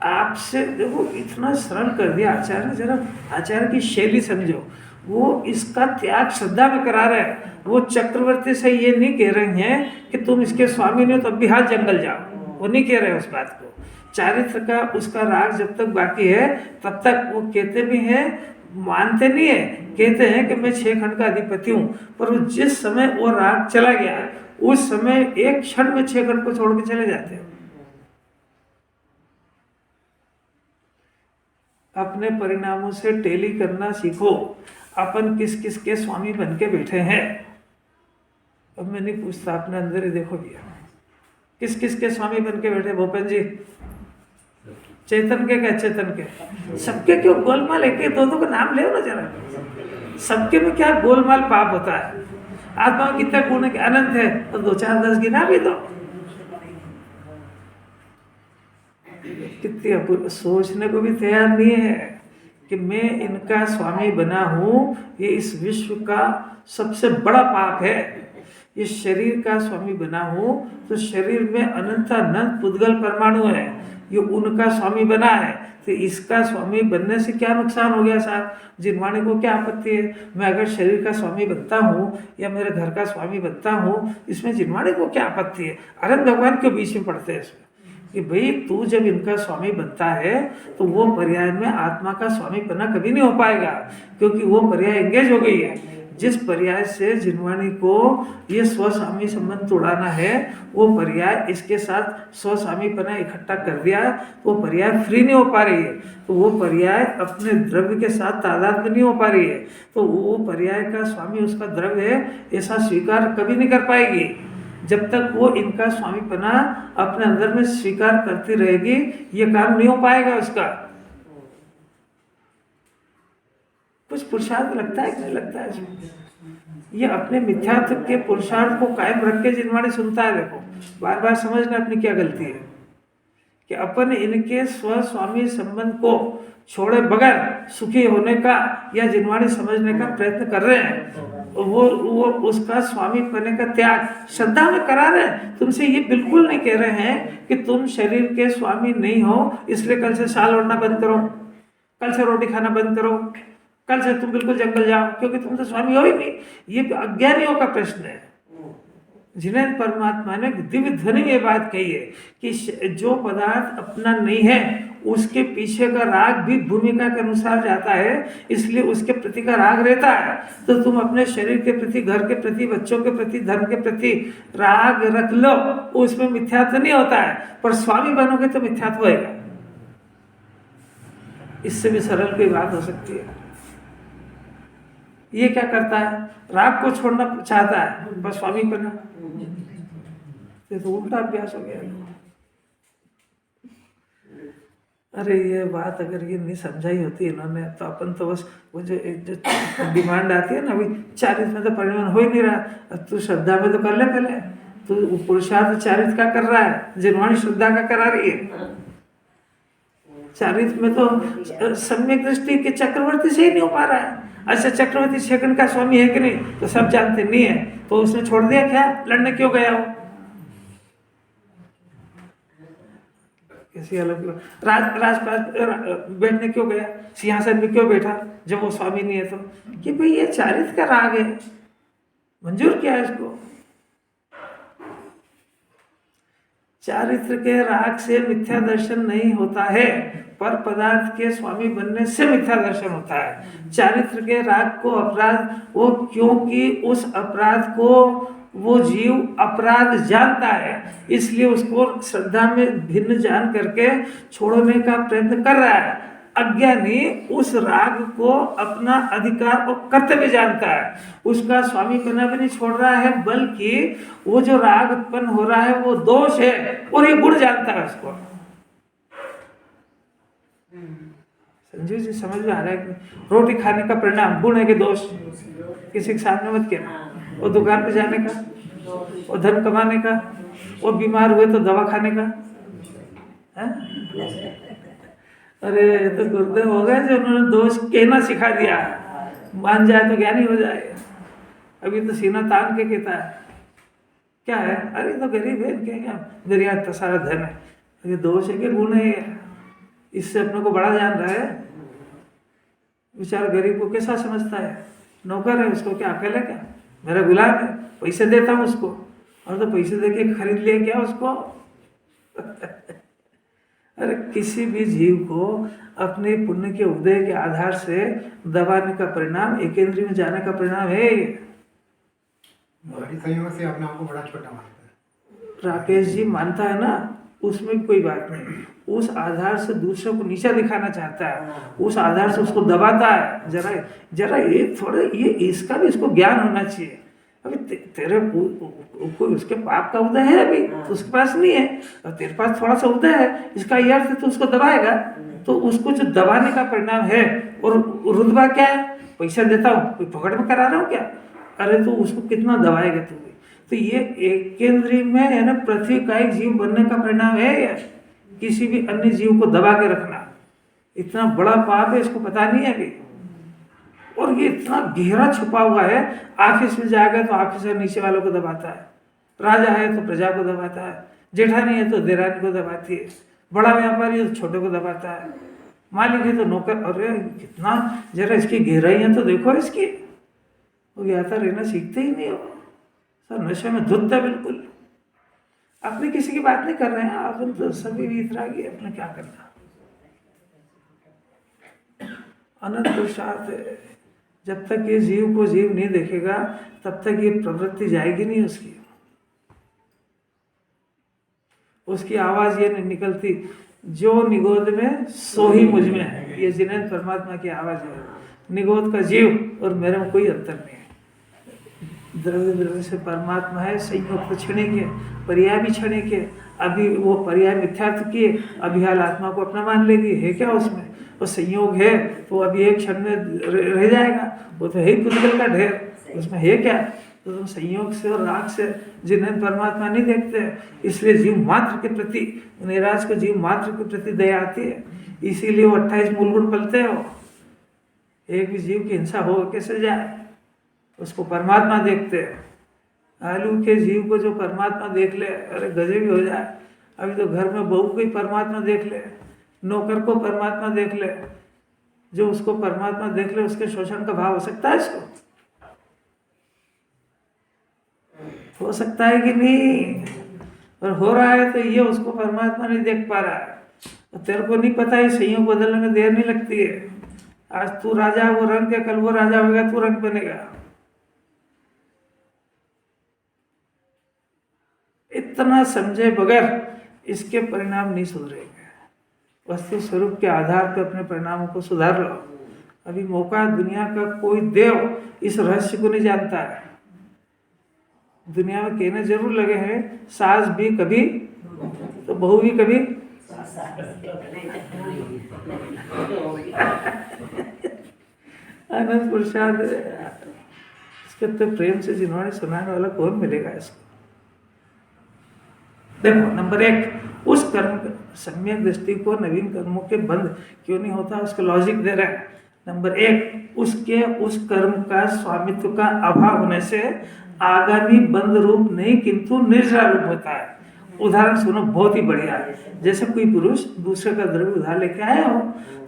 A: आपसे देखो इतना सरल कर दिया आचार्य ने। जरा आचार्य की शैली समझो। वो इसका त्याग श्रद्धा में करा रहे हैं। वो चक्रवर्ती से ये नहीं कह रहे हैं कि तुम इसके स्वामी नहीं हो तो अब भी हाथ जंगल जाओ, वो नहीं कह रहे उस बात को। चारित्र का उसका राग जब तक बाकी है तब तक वो कहते भी हैं, मानते नहीं है, कहते हैं कि मैं 6 खंड का अधिपति हूँ। पर वो जिस समय वो राग चला गया, उस समय एक क्षण में 6 खंड को छोड़ के चले जाते हैं। अपने परिणामों से टेली करना सीखो। अपन किस किस के स्वामी बन के बैठे हैं। अब मैं नहीं पूछता, अपने अंदर ही देखो भैया, किस किस के स्वामी बन के बैठे? भूपेन जी, चेतन के क्या चेतन के? सबके क्यों गोलमाल? एक दो का नाम ले ना जरा। सबके में क्या गोलमाल पाप होता है? आत्मा में कितना गुण के अनंत है, तो 2 4 10 गिना भी दो। कितनी सोचने को भी तैयार नहीं है कि मैं इनका स्वामी बना हूँ। ये इस विश्व का सबसे बड़ा पाप है। इस शरीर का स्वामी बना हूँ तो शरीर में अनंत पुद्गल परमाणु है, ये उनका स्वामी बना है। तो इसका स्वामी बनने से क्या नुकसान हो गया साहब? जिनवाणी को क्या आपत्ति है? मैं अगर शरीर का स्वामी बनता हूँ या मेरे घर का स्वामी बनता हूँ, इसमें जिनवाणी को क्या आपत्ति है? अनंत भगवान क्यों बीच में पड़ते हैं इसमें? कि भाई तू जब इनका स्वामी बनता है तो वो पर्याय में आत्मा का स्वामी बनना कभी नहीं हो पाएगा, क्योंकि वो पर्याय एंगेज हो गई है। जिस पर्याय से जिनवाणी को ये स्वस्वामी संबंध तोड़ाना है, वो पर्याय इसके साथ स्वस्वामीपना इकट्ठा कर दिया, तो वो पर्याय फ्री नहीं हो पा रही है। तो वो पर्याय अपने द्रव्य के साथ तादाद में नहीं हो पा रही है, तो वो पर्याय का स्वामी उसका द्रव्य है ऐसा स्वीकार कभी नहीं कर पाएगी। जब तक वो इनका स्वामीपना अपने अंदर में स्वीकार करती रहेगी, ये काम नहीं हो पाएगा उसका। कुछ पुरुषार्थ लगता है कि नहीं लगता है इसमें? ये अपने मिथ्यात्व के पुरुषार्थ को कायम रख के जिनवाणी सुनता है। देखो बार बार समझना अपनी क्या गलती है कि अपन इनके स्वस्वामी संबंध को छोड़े बगैर सुखी होने का या जिनवाणी समझने का प्रयत्न कर रहे हैं। वो उसका स्वामी बनने का त्याग श्रद्धा में करा रहे हैं। तुमसे ये बिल्कुल नहीं कह रहे हैं कि तुम शरीर के स्वामी नहीं हो इसलिए कल से शाल ओढ़ना बंद करो, कल से रोटी खाना बंद करो, कल से तुम बिल्कुल जंगल जाओ, क्योंकि तुम तो स्वामी हो ही नहीं। ये अज्ञानियों का प्रश्न है। जिन्हें परमात्मा ने दिव्य ध्वनि में बात कही है कि जो पदार्थ अपना नहीं है उसके पीछे का राग भी भूमिका के अनुसार जाता है, इसलिए उसके प्रति का राग रहता है। तो तुम अपने शरीर के प्रति, घर के प्रति, बच्चों के प्रति, धर्म के प्रति राग रख लो, उसमें मिथ्यात्व नहीं होता है। पर स्वामी बनोगे तो मिथ्यात्व होएगा। इससे भी सरल कोई बात हो सकती है। ये क्या करता है, राग को छोड़ना चाहता है, बस स्वामी बना। तो उल्टा अभ्यास हो गया। अरे ये बात अगर ये नहीं समझाई होती इन्होंने तो अपन तो बस वो जो डिमांड आती है ना, अभी चारित्र में तो परिणाम हो ही नहीं रहा, तू श्रद्धा में तो कर ले पहले। तू पुरुषार्थ चारित्र का कर रहा है, जिनवाणी श्रद्धा का करा रही है। चारित्र में तो सम्यक दृष्टि के चक्रवर्ती से ही नहीं हो पा रहा है। अच्छा चक्रवर्ती सेकंड का स्वामी है कि नहीं, तो सब जानते नहीं है, तो उसने छोड़ दिया क्या, लड़ने क्यों गया वो? किसी अलग राजपाट बैठने क्यों गया, सिंहासन में क्यों बैठा जब वो स्वामी नहीं है? तो कि भाई ये चारित्र का राग है, मंजूर किया है इसको। चारित्र के राग से मिथ्या दर्शन नहीं होता है, पर पदार्थ के स्वामी बनने से मिथ्या दर्शन होता है। चारित्र के राग को अपराध, वो क्योंकि उस अपराध को वो जीव अपराध जानता है, इसलिए उसको श्रद्धा में भिन्न जान करके छोड़ने का प्रयत्न कर रहा है। अज्ञानी उस राग को अपना अधिकार और कर्तव्य जानता है, उसका स्वामी बना भी नहीं छोड़ रहा है, बल्कि वो जो राग उत्पन्न हो रहा है वो दोष है और ये गुण जानता है उसको। संजीव जी समझ में आ रहा है कि रोटी खाने का परिणाम गुण है कि दोष? किसी के सामने मत कहना। और दुकान पे जाने का, और धन कमाने का, और बीमार हुए तो दवा खाने का है? अरे तो गुरुदेव हो गए जो उन्होंने दोष कहना सिखा दिया, मान जाए तो ज्ञानी हो जाएगा। अभी तो सीना तान के कहता है क्या है, अरे तो गरीब है, क्या गरीब इतना सारा धन है, ये दोष है कि गुण है? इससे अपने को बड़ा जान रहा है। बेचारा गरीब को कैसा समझता है, नौकर है, उसको क्या अकेला, क्या मेरा गुलाम है, पैसे देता हूँ उसको, और तो पैसे दे के खरीद लिया क्या उसको? अरे किसी भी जीव को अपने पुण्य के उदय के आधार से दबाने का परिणाम एकेंद्रीय में जाने का परिणाम है।
C: बड़ी संयोग से अपने आप को बड़ा छोटा मानता है।
A: राकेश जी मानता है ना, उसमें भी कोई बात नहीं। उस आधार से दूसरों को नीचा दिखाना चाहता है, उस आधार से उसको दबाता है। जरा ये थोड़ा ये इसका भी इसको ज्ञान होना चाहिए। अभी तेरे कोई उसके पाप का उदय है, अभी तो उसके पास नहीं है, और तेरे पास थोड़ा सा उदय है, इसका ये अर्थ है तो उसको दबाएगा। तो उसको जो दबाने का परिणाम है, और रुतबा क्या है, पैसा देता हूँ, कोई पकड़ में करा रहा हूँ क्या? अरे तो उसको कितना दबाएगा तू? तो ये एक केंद्रीय में है ना, पृथ्वी का एक जीव बनने का परिणाम है या किसी भी अन्य जीव को दबा के रखना? इतना बड़ा पाप है, इसको पता नहीं है अभी। और ये इतना गहरा छुपा हुआ है। ऑफिस में जाएगा तो ऑफिसर नीचे वालों को दबाता है, राजा है तो प्रजा को दबाता है, जेठानी है तो देरानी को दबाती है, बड़ा व्यापारी है तो छोटे को दबाता है, मालिक है तो नौकर। अरे कितना, जरा इसकी गहराइयाँ तो देखो इसकी। वो ज्ञाता रहना सीखते ही नहीं हो, सब नशे में धुत है बिल्कुल। अपने किसी की बात नहीं कर रहे हैं, आप तो सभी वीतरागी अपने क्या करना। अनंत पुरुषार्थ है। जब तक ये जीव को जीव नहीं देखेगा तब तक ये प्रवृत्ति जाएगी नहीं उसकी आवाज ये नहीं निकलती, जो निगोद में सो ही मुझ में है। ये जिनेंद्र परमात्मा की आवाज है, निगोद का जीव और मेरे में कोई अंतर नहीं है। द्रव्य द्रव्य से परमात्मा है, संयोग तो क्षणिक है, पर्याय भी क्षणिक है। अभी वो पर्याय मिथ्यात्व किए, अभी हाल आत्मा को अपना मान लेगी, है क्या उसमें? वो संयोग है तो अभी एक क्षण में रह जाएगा, वो तो है ही पुद्गल का ढेर, उसमें है क्या? तो तुम संयोग से और राग से जिन्हें परमात्मा नहीं देखते, इसलिए जीव मात्र के प्रति, निराश को जीव मात्र के प्रति दया आती है, इसीलिए वो 28 मूलगुण पलते हो। एक भी जीव की हिंसा हो कैसे जाए, उसको परमात्मा देखते हैं। आलू के जीव को जो परमात्मा देख ले, अरे गजब ही हो जाए। अभी तो घर में बहू को ही परमात्मा देख ले, नौकर को परमात्मा देख ले, जो उसको परमात्मा देख ले उसके शोषण का भाव हो सकता है? इसको हो सकता है कि नहीं? और हो रहा है तो ये उसको परमात्मा नहीं देख पा रहा है। और तेरे को नहीं पता है संयोग बदलने में देर नहीं लगती है। आज तू राजा वो रंग के, कल वो राजा होगा, तू रंग बनेगा। इतना समझे बगैर इसके परिणाम नहीं सुधरेंगे। वस्तु स्वरूप के आधार पर अपने परिणामों को सुधार लो। अभी मौका, दुनिया का कोई देव इस रहस्य को नहीं जानता है। दुनिया में कहने जरूर लगे हैं, सास भी कभी तो बहू भी कभी। आनंद पुरुषार्थ इसके तो प्रेम से जिन्होंने सुनाने वाला कौन मिलेगा इसको? देखो, नंबर 1, उस कर्म सम्यक दृष्टि को नवीन कर्मों के बंध क्यों नहीं होता, उसका लॉजिक दे रहा है। नंबर 1, उसके उस कर्म का स्वामित्व का अभाव होने से आगामी बंध रूप नहीं किंतु निर्जरा रूप होता है। उदाहरण सुनो, बहुत ही बढ़िया। जैसे कोई पुरुष दूसरे का द्रव्य उधार लेके आया हो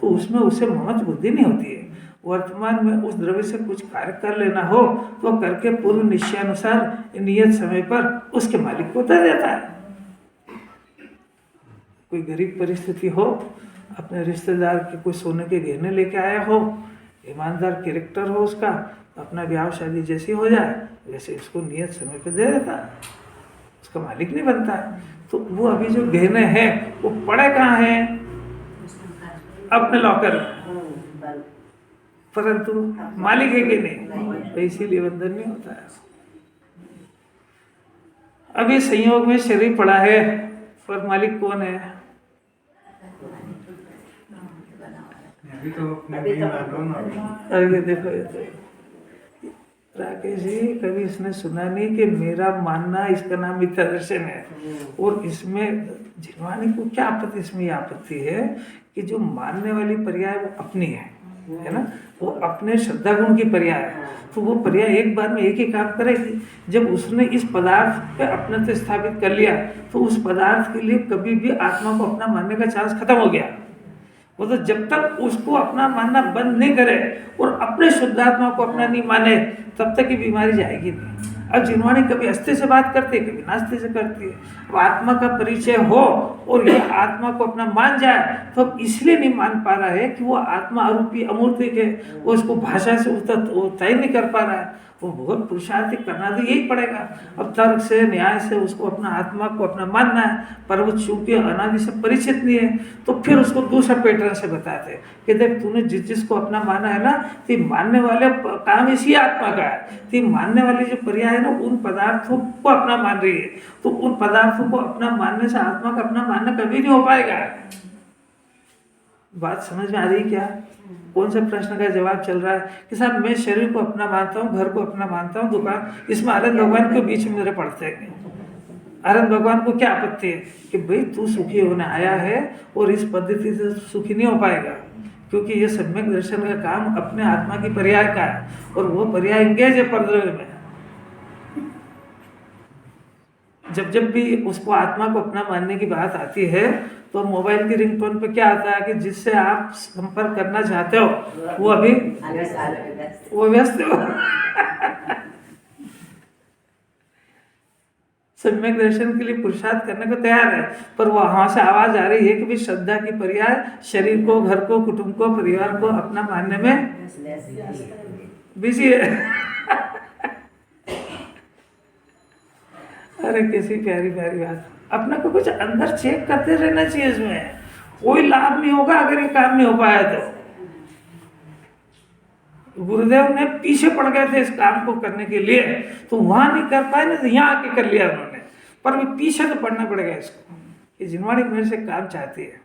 A: तो उसमें उसे ममत्व बुद्धि नहीं होती है। वर्तमान में उस द्रव्य से कुछ कार्य कर लेना हो तो करके पूर्व निश्चयानुसार नियत समय पर उसके मालिक को दे देता है। कोई गरीब परिस्थिति हो, अपने रिश्तेदार के कोई सोने के गहने लेके आया हो, ईमानदार कैरेक्टर हो उसका, अपना ब्याह शादी जैसी हो जाए वैसे उसको नियत समय पे दे देता है, उसका मालिक नहीं बनता। तो वो अभी जो गहने हैं वो पड़े कहाँ हैं? अपने लॉकर में, परंतु मालिक है कि नहीं? तो इसीलिए बंधन नहीं होता है। अभी संयोग में शरीर पड़ा है पर मालिक कौन है?
C: अभी तो
A: अभी देखो, ये तो राकेश जी कभी इसने सुना नहीं कि मेरा मानना, इसका नाम मिथ्या दर्शन है। और इसमें जिनवानी को क्या आपत्ति? इसमें यह आपत्ति है कि जो मानने वाली पर्याय वो अपनी है ना, वो अपने श्रद्धा गुण की पर्याय है। तो वो पर्याय एक बार में एक ही काम करेगी। जब उसने इस पदार्थ पे अपने स्थापित कर लिया तो उस पदार्थ के लिए कभी भी आत्मा को अपना मानने का चांस खत्म हो गया। वो तो जब तक उसको अपना मानना बंद नहीं करे और अपने शुद्धात्मा को अपना नहीं माने तब तक ये बीमारी जाएगी नहीं। अब जिन्होंने कभी अस्तित्व से बात करती है, कभी नास्तिक से करती है। अब आत्मा का परिचय हो और ये आत्मा को अपना मान जाए तो अब इसलिए नहीं मान पा रहा है कि वो आत्मा अरूपी अमूर्तिक है, वो उसको भाषा से तय नहीं कर पा रहा है। वो बहुत पुरुषार्थ करना तो यही पड़ेगा। अब तर्क से, न्याय से उसको अपना आत्मा को अपना मानना है, पर वो चूंकि अनादि से परिचित नहीं है तो फिर उसको दूसरा पैटर्न से बताते हैं कि देख, तूने जिसको अपना माना है ना, तो मानने वाले काम इसी आत्मा का है। तो मानने वाले जो पर्याय है ना, उन पदार्थों को अपना मान रही है, तो उन पदार्थों को अपना मानने से आत्मा का अपना मानना कभी नहीं हो पाएगा। बात समझ में आ रही क्या? कौन से प्रश्न का जवाब चल रहा है कि साहब मैं शरीर को अपना मानता हूँ, घर को अपना मानता हूँ, दुकान, इसमें आनंद भगवान के बीच में मेरे पड़ते हैं। आनंद भगवान को क्या आपत्ति है कि भाई तू सुखी होने आया है और इस पद्धति से सुखी नहीं हो पाएगा, क्योंकि ये सम्यक दर्शन का काम अपने आत्मा की पर्याय का है और वो पर्याय इंगेज है परद्रव्य में। जब भी उसको आत्मा को अपना मानने की बात आती है तो मोबाइल की रिंगटोन पे क्या आता है कि जिससे आप संपर्क करना चाहते हो वो अभी वो व्यस्त हो। सम्यक दर्शन के लिए पुरुषार्थ करने को तैयार है, पर वहां से आवाज आ रही है कि भी श्रद्धा की पर्याय शरीर को, घर को, कुटुंब को, परिवार को अपना मानने में बिजी है। अरे कैसी प्यारी प्यारी बात। अपने को कुछ अंदर चेक करते रहना चाहिए, इसमें कोई लाभ नहीं होगा अगर ये काम नहीं हो पाया तो। गुरुदेव ने पीछे पड़ गए थे इस काम को करने के लिए, तो वहां नहीं कर पाए ना, तो यहाँ आके कर लिया उन्होंने। पर भी पीछे तो पड़ना पड़ेगा इसको, कि जिनवाणी मेरे से काम चाहती है।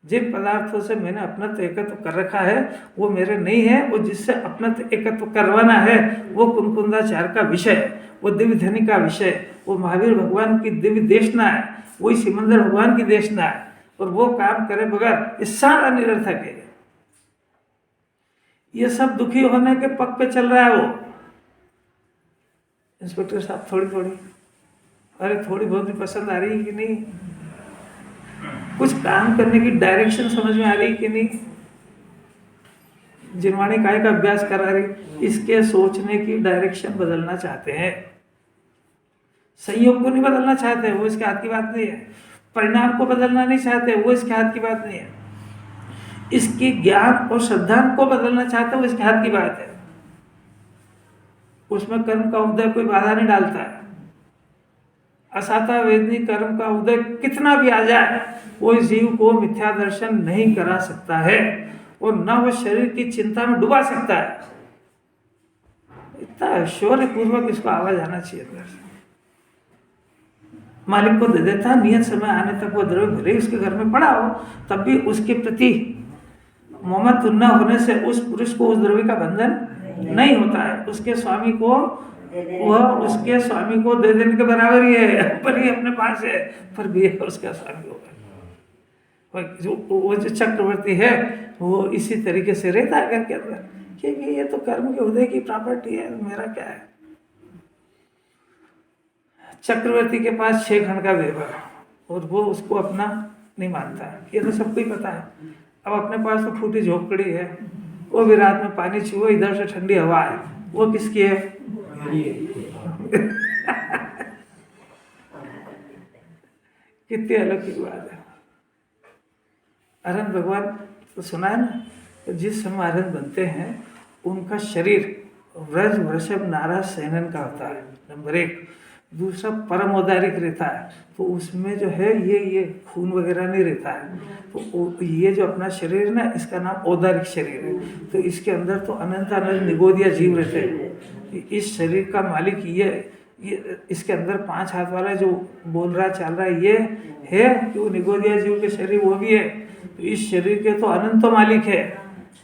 A: जिन पदार्थों से मैंने अपना तो एकत्व कर रखा है वो मेरे नहीं है, वो जिससे अपना तो एकत्व करवाना है वो कुंकुंदाचार का विषय है, वो दिव्य धनी का विषय है, वो महावीर भगवान की दिव्य देशना है, वही सिमंदर भगवान की देशना है। और वो काम करे बगैर ये सारा निरर्थक है। ये सब दुखी होने के पग पे चल रहा है वो। इंस्पेक्टर साहब थोड़ी थोड़ी, अरे थोड़ी बहुत भी पसंद आ रही है कि नहीं? कुछ काम करने की डायरेक्शन समझ में आ रही कि नहीं? जिनवाणी काय का अभ्यास करा रही, इसके सोचने की डायरेक्शन बदलना चाहते हैं। संयोग को नहीं बदलना चाहते, वो इसके हाथ की बात नहीं है। परिणाम को बदलना नहीं चाहते, वो इसके हाथ की बात नहीं है। इसके ज्ञान और श्रद्धा को बदलना चाहते, वो इसके हाथ की बात है। उसमें कर्म का उदय कोई बाधा नहीं डालता है। असाता वेदनी कर्म का उदय कितना भी आ जाए, वो जीव को मिथ्या दर्शन नहीं करा सकता है और न वो शरीर की चिंता में डुबा सकता है। इतना ऐश्वर्य पूर्वक इसको आवाज आना चाहिए अंदर से। मालिक को दे देता, नियत समय आने तक वो द्रव्य भले उसके घर में पड़ा हो, तब भी उसके प्रति मोहम्मद न होने से उस पुरुष को उस द्रव्य का बंधन नहीं होता है। उसके स्वामी को, वह उसके स्वामी को दे देने के बराबर ही है, पर ही अपने पास है, पर भी उसका स्वामी होगा। वो जो चक्रवर्ती है वो इसी तरीके से रहता है घर के अंदर, क्योंकि ये तो कर्म के उदय की प्रॉपर्टी है, मेरा क्या है। चक्रवर्ती के पास 6 खंड का वैभव और वो उसको अपना नहीं मानता है, ये तो सबको ही पता है। अब अपने पास तो फूटी झोपड़ी है, वो भी रात में पानी छुए, इधर से ठंडी हवा है, वो किसकी है? कितनी अलौकिक बात है। अरहंत भगवान तो सुना है ना, तो जिस समय अरहंत बनते हैं उनका शरीर व्रज वृषभ नाराज सेनन का होता है, नंबर 1। दूसरा परम औदारिक रहता है, तो उसमें जो है ये खून वगैरह नहीं रहता है। तो ये जो अपना शरीर है ना, इसका नाम औदारिक शरीर है। तो इसके अंदर तो अनंत अनंत निगोदिया जीव रहते हैं। इस शरीर का मालिक ये इसके अंदर 5 हाथ वाला जो बोल रहा चल रहा है, ये है कि वो निगोदिया जीव के शरीर वो भी है। तो इस शरीर के तो अनंत मालिक है।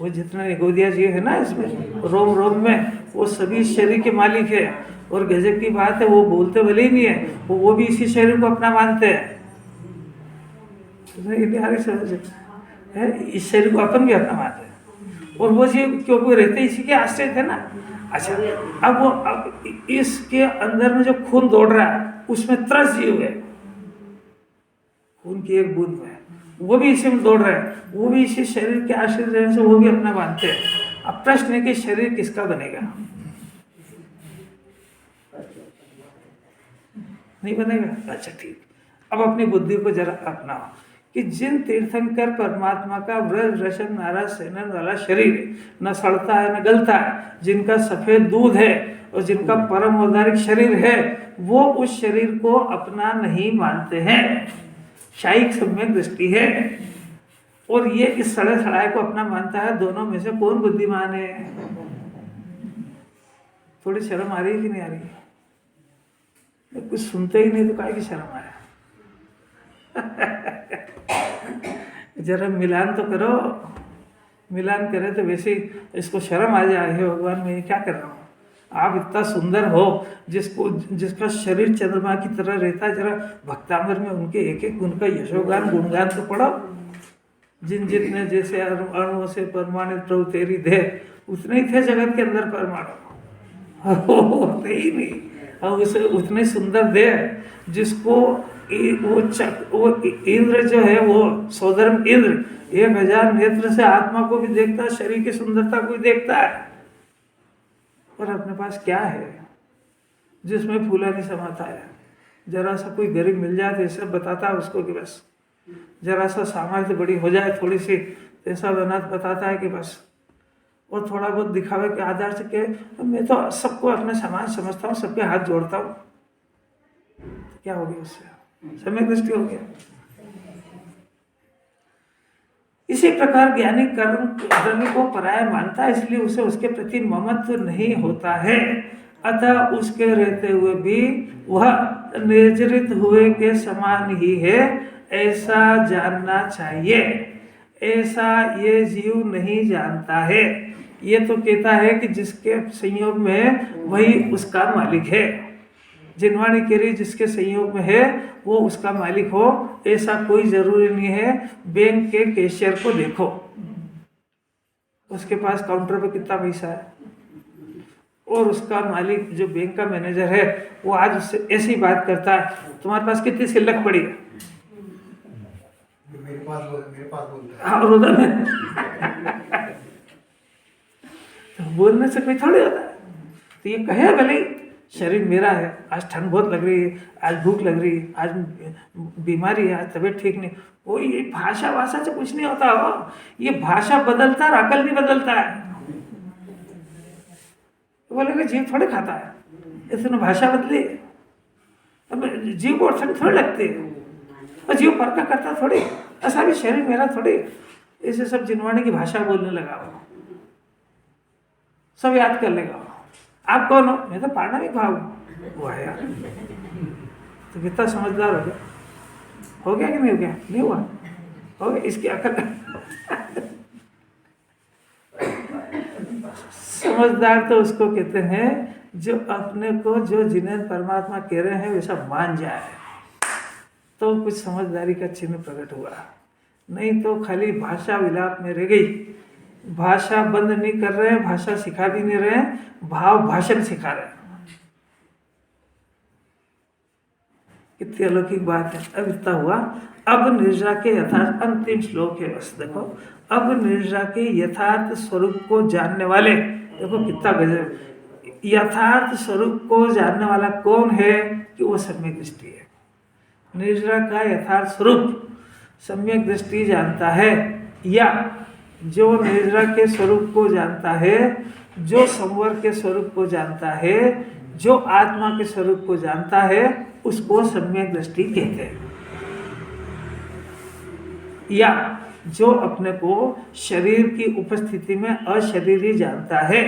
A: वो जितने निगोदिया जीव है ना इसमें रोम रोम में, वो सभी शरीर के मालिक है। और गजब की बात है, वो बोलते भले ही नहीं है, वो भी इसी शरीर को अपना मानते हैं। इस शरीर को अपन भी अपना मानते हैं। और वो जीव क्योंकि रहते इसी के आश्रय थे ना। अच्छा, अब इसके अंदर में जो खून दौड़ रहा है उसमें 30 जीव है, खून की एक बूंद में, वो भी इसी में दौड़ रहा है, वो भी इसी शरीर के आश्रित रहने से वो भी अपना मानते हैं। अब प्रश्न है कि शरीर किसका बनेगा? नहीं बनेगा? अच्छा ठीक। अब अपनी बुद्धि को जरा अपनाओ कि जिन तीर्थंकर परमात्मा का व्रज वृषभ नाराज सेनन वाला शरीर न सड़ता है न गलता है, जिनका सफेद दूध है और जिनका परम औदारिक शरीर है, वो उस शरीर को अपना नहीं मानते हैं। शायिक सम्यक दृष्टि है। और ये इस सड़े सड़ाए को अपना मानता है। दोनों में से कौन बुद्धिमान है? थोड़ी शर्म आ रही है कि नहीं आ रही? कुछ सुनते ही नहीं तो काहे की शर्म आया? जरा मिलान तो करो। मिलान करे तो वैसे इसको शर्म आ जाए, हे भगवान मैं क्या कर रहा हूँ। आप इतना सुंदर हो, जिसका शरीर चंद्रमा की तरह रहता है, जरा भक्तामृत में उनके एक एक उनका यशोगान गुणगान तो पढ़ो। जिन जितने जैसे अणुओं से परमाणु प्रभु तेरी देह, उतने ही थे जगत के अंदर परमाणु, होते ही नहीं। और उसे उतने सुंदर देह जिसको वो इंद्र जो है, वो सौधर्म इंद्र 1000 नेत्र से आत्मा को भी देखता है, शरीर की सुंदरता को भी देखता है। पर अपने पास क्या है जिसमें फूला नहीं समाता है? जरा सा कोई गरीब मिल जाए तो ऐसा बताता है उसको कि बस जरा सा सामर्थ्य बड़ी हो जाए थोड़ी सी, तो ऐसा बताता है कि बस, और थोड़ा बहुत दिखावे के आधार से कि मैं तो सबको अपने समान समझता हूँ, सबके हाथ जोड़ता हूँ, तो क्या हो गया उससे? सम्यक दृष्टि हो गया। इसी प्रकार ज्ञानी कर्म को पराया मानता है, इसलिए उसे उसके प्रति ममत्व नहीं होता है, अतः उसके रहते हुए भी वह निर्जरित हुए के समान ही है, ऐसा जानना चाहिए। ऐसा ये जीव नहीं जानता है। ये तो कहता है कि जिसके संयोग में है वही उसका मालिक है। जिनवाणी कह रही जिसके संयोग में है वो उसका मालिक हो, ऐसा कोई जरूरी नहीं है। बैंक के कैशियर को देखो, उसके पास काउंटर पे कितना पैसा है, और उसका मालिक जो बैंक का मैनेजर है वो आज उससे ऐसी बात करता है, तुम्हारे पास कितनी सिल्लक पड़ी है?
C: मेरे पास बोलता है।
A: हाँ, और उधर तो बोलने से कोई थोड़ी होता है। तो ये कहे भले शरीर मेरा है, आज ठंड बहुत लग रही है, आज भूख लग रही है, आज बीमारी है, आज तबीयत ठीक नहीं, वो ये भाषा से कुछ नहीं होता हो। ये भाषा बदलता है, अकल नहीं बदलता है। तो बोलेगा जीव थोड़े खाता है, इसने भाषा बदली, अब जीव को ठंड थोड़ी लगती है, और जीव परका करता थोड़ी, ऐसा भी शरीर मेरा थोड़ी। इसे सब जिनवाणी की भाषा बोलने लगा वो, सब याद कर लेगा। आप कौन हो? मैं तो पांडविक भाव हूँ। वो है यार, तो कितना समझदार हो गया? हो गया कि नहीं हो गया? नहीं हुआ, हो गया। इसकी अकल समझदार तो उसको कहते हैं जो अपने को जो जिन्हें परमात्मा कह रहे हैं वैसा मान जाए, तो कुछ समझदारी का चिन्ह प्रकट हुआ। नहीं तो खाली भाषा विलाप में रह गई। भाषा बंद नहीं कर रहे हैं, भाषा सिखा भी नहीं रहे हैं, भाव भाषण सिखा रहे हैं। कितनी अलौकिक बात है। अब इतना हुआ। अब निर्जरा के यथार्थ, अंतिम श्लोक है बस, देखो। अब निर्जरा के यथार्थ स्वरूप को जानने वाले, देखो कितना गजब। यथार्थ स्वरूप को जानने वाला कौन है? कि वो सम्यक दृष्टि है। निर्जरा का यथार्थ स्वरूप सम्यक दृष्टि जानता है, या जो निर्जरा के स्वरूप को जानता है, जो संवर के स्वरूप को जानता है, जो आत्मा के स्वरूप को जानता है, उसको सम्यक दृष्टि कहते हैं। या जो अपने को शरीर की उपस्थिति में अशरीरी जानता है,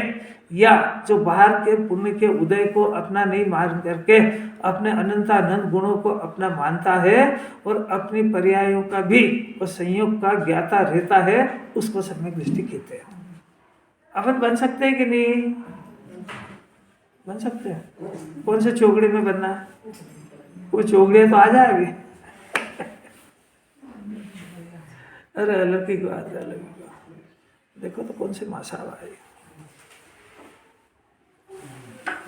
A: या जो बाहर के पुण्य के उदय को अपना नहीं मान करके अपने अनंतानंद गुणों को अपना मानता है और अपनी पर्यायों का भी और संयोग का ज्ञाता रहता है, उसको सम्यक दृष्टि कहते हैं। अपन बन सकते हैं कि नहीं? बन सकते हैं। कौन से चौकड़ी में बनना है? कोई चौकड़ी तो आ जाएगी। अरे अलौकिक बात है, अलौकिक बात। देखो तो कौन से मासाब आए,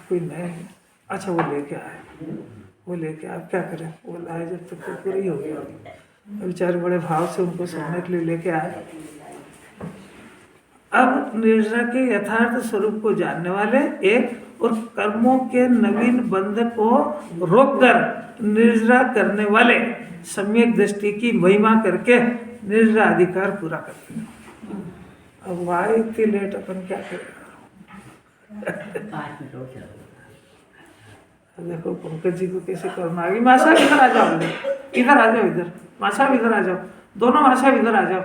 A: कोई नए हैं। अच्छा वो लेके आए, वो लेके आप क्या करें, वो लाए जब तक तो पूरी हो गया। बेचारे बड़े भाव से उनको सोने के लिए लेके आए। अब निर्जरा के यथार्थ स्वरूप को जानने वाले एक, और कर्मों के नवीन बंध को रोककर निर्जरा करने वाले सम्यक दृष्टि की महिमा करके निर्जरा अधिकार पूरा करते हैं। अब वाह इतनी लेट, अपन क्या करें? देखो पंकज जी को कैसे करना। अभी माँ साहब इधर आ जाओ, इधर आ जाओ, इधर माँ साहब इधर आ जाओ, दोनों माँ साहब इधर आ जाओ।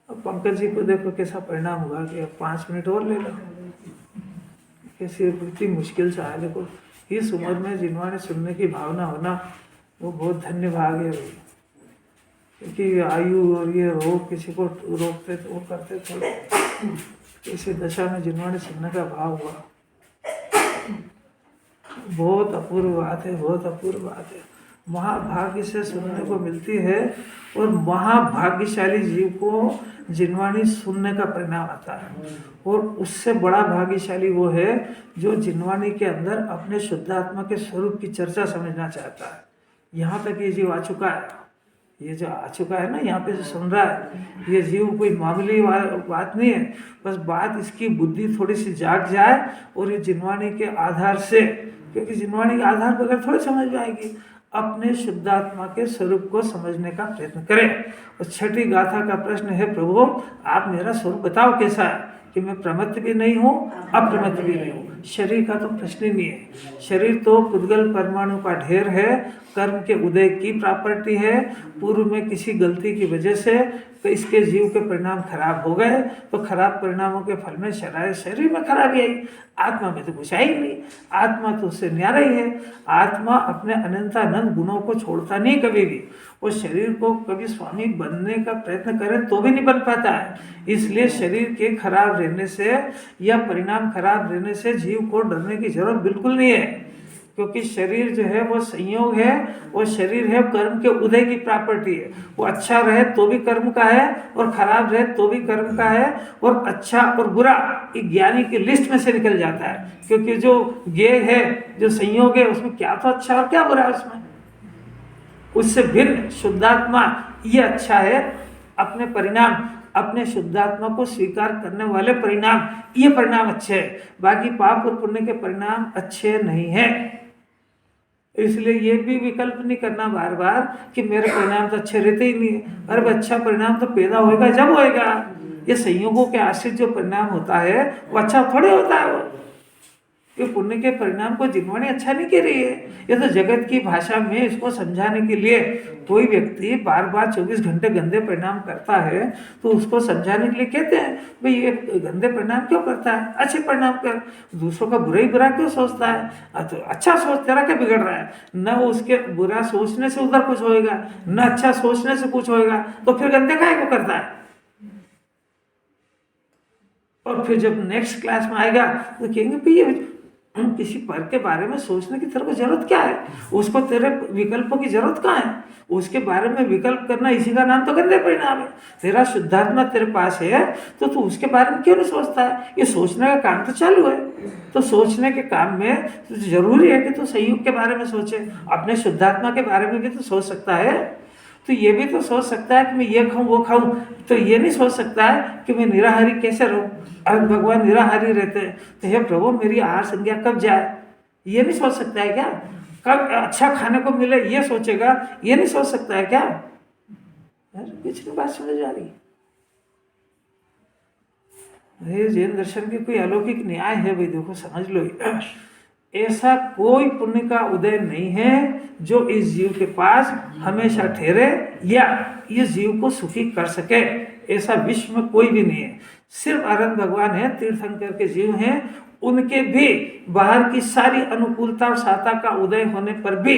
A: अब पंकज जी को देखो कैसा परिणाम हुआ कि अब 5 मिनट और ले लो। कैसी इतनी मुश्किल से आया। देखो इस उम्र में जिनवाणी सुनने की भावना होना वो बहुत धन्य भाग है भाई, क्योंकि आयु और ये रोग किसी को रोकते तो वो करते थोड़े। इसी दशा में जिनवाणी सुनने का भाव हुआ, बहुत अपूर्व बात है, बहुत अपूर्व बात है। महाभाग्य से सुनने को मिलती है, और महाभाग्यशाली जीव को जिनवाणी सुनने का परिणाम आता है। और उससे बड़ा भाग्यशाली वो है जो जिनवाणी के अंदर अपने शुद्धात्मा के स्वरूप की चर्चा समझना चाहता है। यहाँ तक ये जीव आ चुका है, ये जो आ चुका है ना यहाँ पे जो सुन रहा है, ये जीव कोई मामूली बात नहीं है। बस बात इसकी बुद्धि थोड़ी सी जाग जाए और ये जिनवाणी के आधार से, क्योंकि जिनवाणी के आधार पर अगर थोड़ी समझ में आएगी, अपने शुद्धात्मा के स्वरूप को समझने का प्रयत्न करें। और छठी गाथा का प्रश्न है, प्रभु आप मेरा स्वरूप बताओ कैसा है, कि मैं प्रमत्त भी नहीं हूँ अप्रमत्त भी नहीं हूँ। शरीर का तो प्रश्न ही नहीं है। शरीर तो पुद्गल परमाणु का ढेर है, कर्म के उदय की प्रॉपर्टी है। पूर्व में किसी गलती की वजह से तो इसके जीव के परिणाम खराब हो गए, तो खराब परिणामों के फल में शरीर में खराबी आई। आत्मा में तो कुछ आई नहीं, आत्मा तो उससे न्यारा ही है। आत्मा अपने अनंतानंद गुणों को छोड़ता नहीं कभी भी। वो शरीर को कभी स्वामी बनने का प्रयत्न करे तो भी नहीं बन पाता है। इसलिए शरीर के खराब रहने से या परिणाम खराब रहने से जीव को डरने की जरूरत बिल्कुल नहीं है, क्योंकि शरीर जो है वो संयोग है, वो शरीर है कर्म के उदय की प्रॉपर्टी है। वो अच्छा रहे तो भी कर्म का है और खराब रहे तो भी कर्म का है। और अच्छा और बुरा एक ज्ञानी की लिस्ट में से निकल जाता है, क्योंकि जो ज्ञेय है, जो संयोग है, उसमें क्या तो अच्छा और क्या बुरा है उसमें। उससे भिन्न शुद्धात्मा ये अच्छा है, अपने परिणाम, अपने शुद्धात्मा को स्वीकार करने वाले परिणाम, ये परिणाम अच्छे हैं। बाकी पाप और पुण्य के परिणाम अच्छे नहीं हैं। इसलिए ये भी विकल्प नहीं करना बार बार कि मेरे परिणाम तो अच्छे रहते ही नहीं है। अरे अच्छा परिणाम तो पैदा होएगा जब होएगा। ये संयोगों के आश्रित जो परिणाम होता है वो अच्छा थोड़े होता है। वो ये पुण्य के परिणाम को जिनवाणी अच्छा नहीं कह रही है। ये तो जगत की भाषा में इसको समझाने के लिए, कोई व्यक्ति बार बार 24 घंटे गंदे परिणाम करता है तो उसको समझाने के लिए कहते हैं भाई ये गंदे परिणाम क्यों करता है, अच्छे परिणाम कर। दूसरों का बुरा ही बुरा क्यों सोचता है, तो अच्छा सोच, तेरा क्या बिगड़ रहा है। न उसके बुरा सोचने से उधर कुछ होएगा, न अच्छा सोचने से कुछ होएगा, तो फिर गंदे काहे को करता है। और फिर जब नेक्स्ट क्लास में आएगा तो कहेंगे भाई किसी पर के बारे में सोचने की तेरे को जरूरत क्या है, उसको तेरे विकल्पों की जरूरत कहाँ है। उसके बारे में विकल्प करना, इसी का नाम तो गंदे परिणाम है। तेरा शुद्धात्मा तेरे पास है तो तू उसके बारे में क्यों नहीं सोचता है। ये सोचने का काम तो चालू है, तो सोचने के काम में तो जरूरी है कि तू संयोग के बारे में सोचे, अपने शुद्धात्मा के बारे में भी तो सोच सकता है। तो ये भी तो सोच सकता है कि मैं ये खाऊं वो खाऊं, तो ये नहीं सोच सकता है कि मैं निराहारी कैसे रहूं। अगर भगवान निराहारी रहते हैं तो हे प्रभु मेरी आहार संज्ञा कब जाए, ये नहीं सोच सकता है क्या। कब अच्छा खाने को मिले ये सोचेगा, ये नहीं सोच सकता है क्या। कुछ नहीं बात समझ आ रही। ये जैन दर्शन की कोई अलौकिक न्याय है भाई, देखो समझ लो। ऐसा कोई पुण्य का उदय नहीं है जो इस जीव के पास हमेशा ठहरे या इस जीव को सुखी कर सके। ऐसा विश्व में कोई भी नहीं है। सिर्फ अरहंत भगवान है, तीर्थंकर के जीव हैं, उनके भी बाहर की सारी अनुकूलता और सहायता का उदय होने पर भी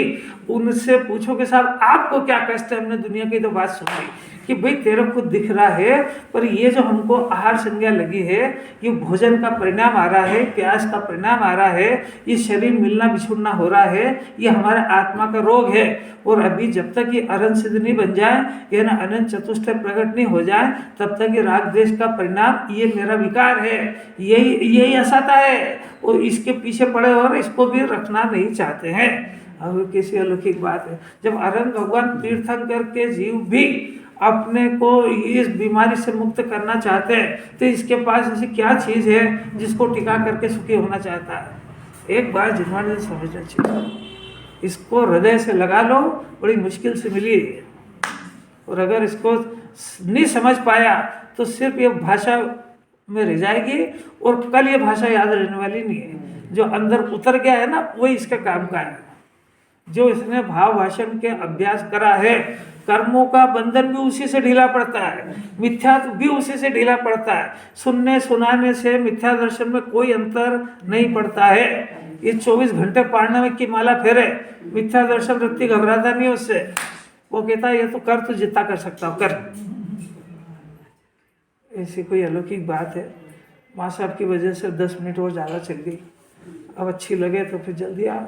A: उनसे पूछो कि साहब आपको क्या कष्ट है। हमने दुनिया की तो बात सुनी कि भाई तेरे को दिख रहा है, पर ये जो हमको आहार संज्ञा लगी है, ये भोजन का परिणाम आ रहा है, प्यास का परिणाम आ रहा है, ये शरीर मिलना बिछुड़ना हो रहा है, ये हमारे आत्मा का रोग है। और अभी जब तक ये अरहंत सिद्ध नहीं बन जाए, ये ना अनंत चतुष्टय प्रकट नहीं हो जाए, तब तक ये राग द्वेष का परिणाम, ये मेरा विकार है, यही असता है। और इसके पीछे पड़े और इसको भी रखना नहीं चाहते हैं। अब कैसी अलौकिक बात है। जब अरहंत भगवान तीर्थंकर के जीव भी अपने को इस बीमारी से मुक्त करना चाहते हैं, तो इसके पास ऐसी क्या चीज़ है जिसको टिका करके सुखी होना चाहता है। एक बार जिन्होंने समझना चाहिए, इसको हृदय से लगा लो, बड़ी मुश्किल से मिली है। और अगर इसको नहीं समझ पाया तो सिर्फ ये भाषा में रह जाएगी और कल ये भाषा याद रहने वाली नहीं है। जो अंदर उतर गया है ना, वही इसके काम का है। जो इसने भाव भाषण के अभ्यास करा है, कर्मों का बंधन भी उसी से ढीला पड़ता है, मिथ्या भी उसी से ढीला पड़ता है। सुनने सुनाने से मिथ्या दर्शन में कोई अंतर नहीं पड़ता है। ये 24 घंटे पारना में की माला फेरे, मिथ्या दर्शन व्यक्ति घबराता नहीं उससे। वो कहता है ये तो कर, तो जितना कर सकता हो कर। ऐसी कोई अलौकिक बात है। माँ साहब की वजह से 10 मिनट और ज़्यादा चल गई। अब अच्छी लगे तो फिर जल्दी आओ।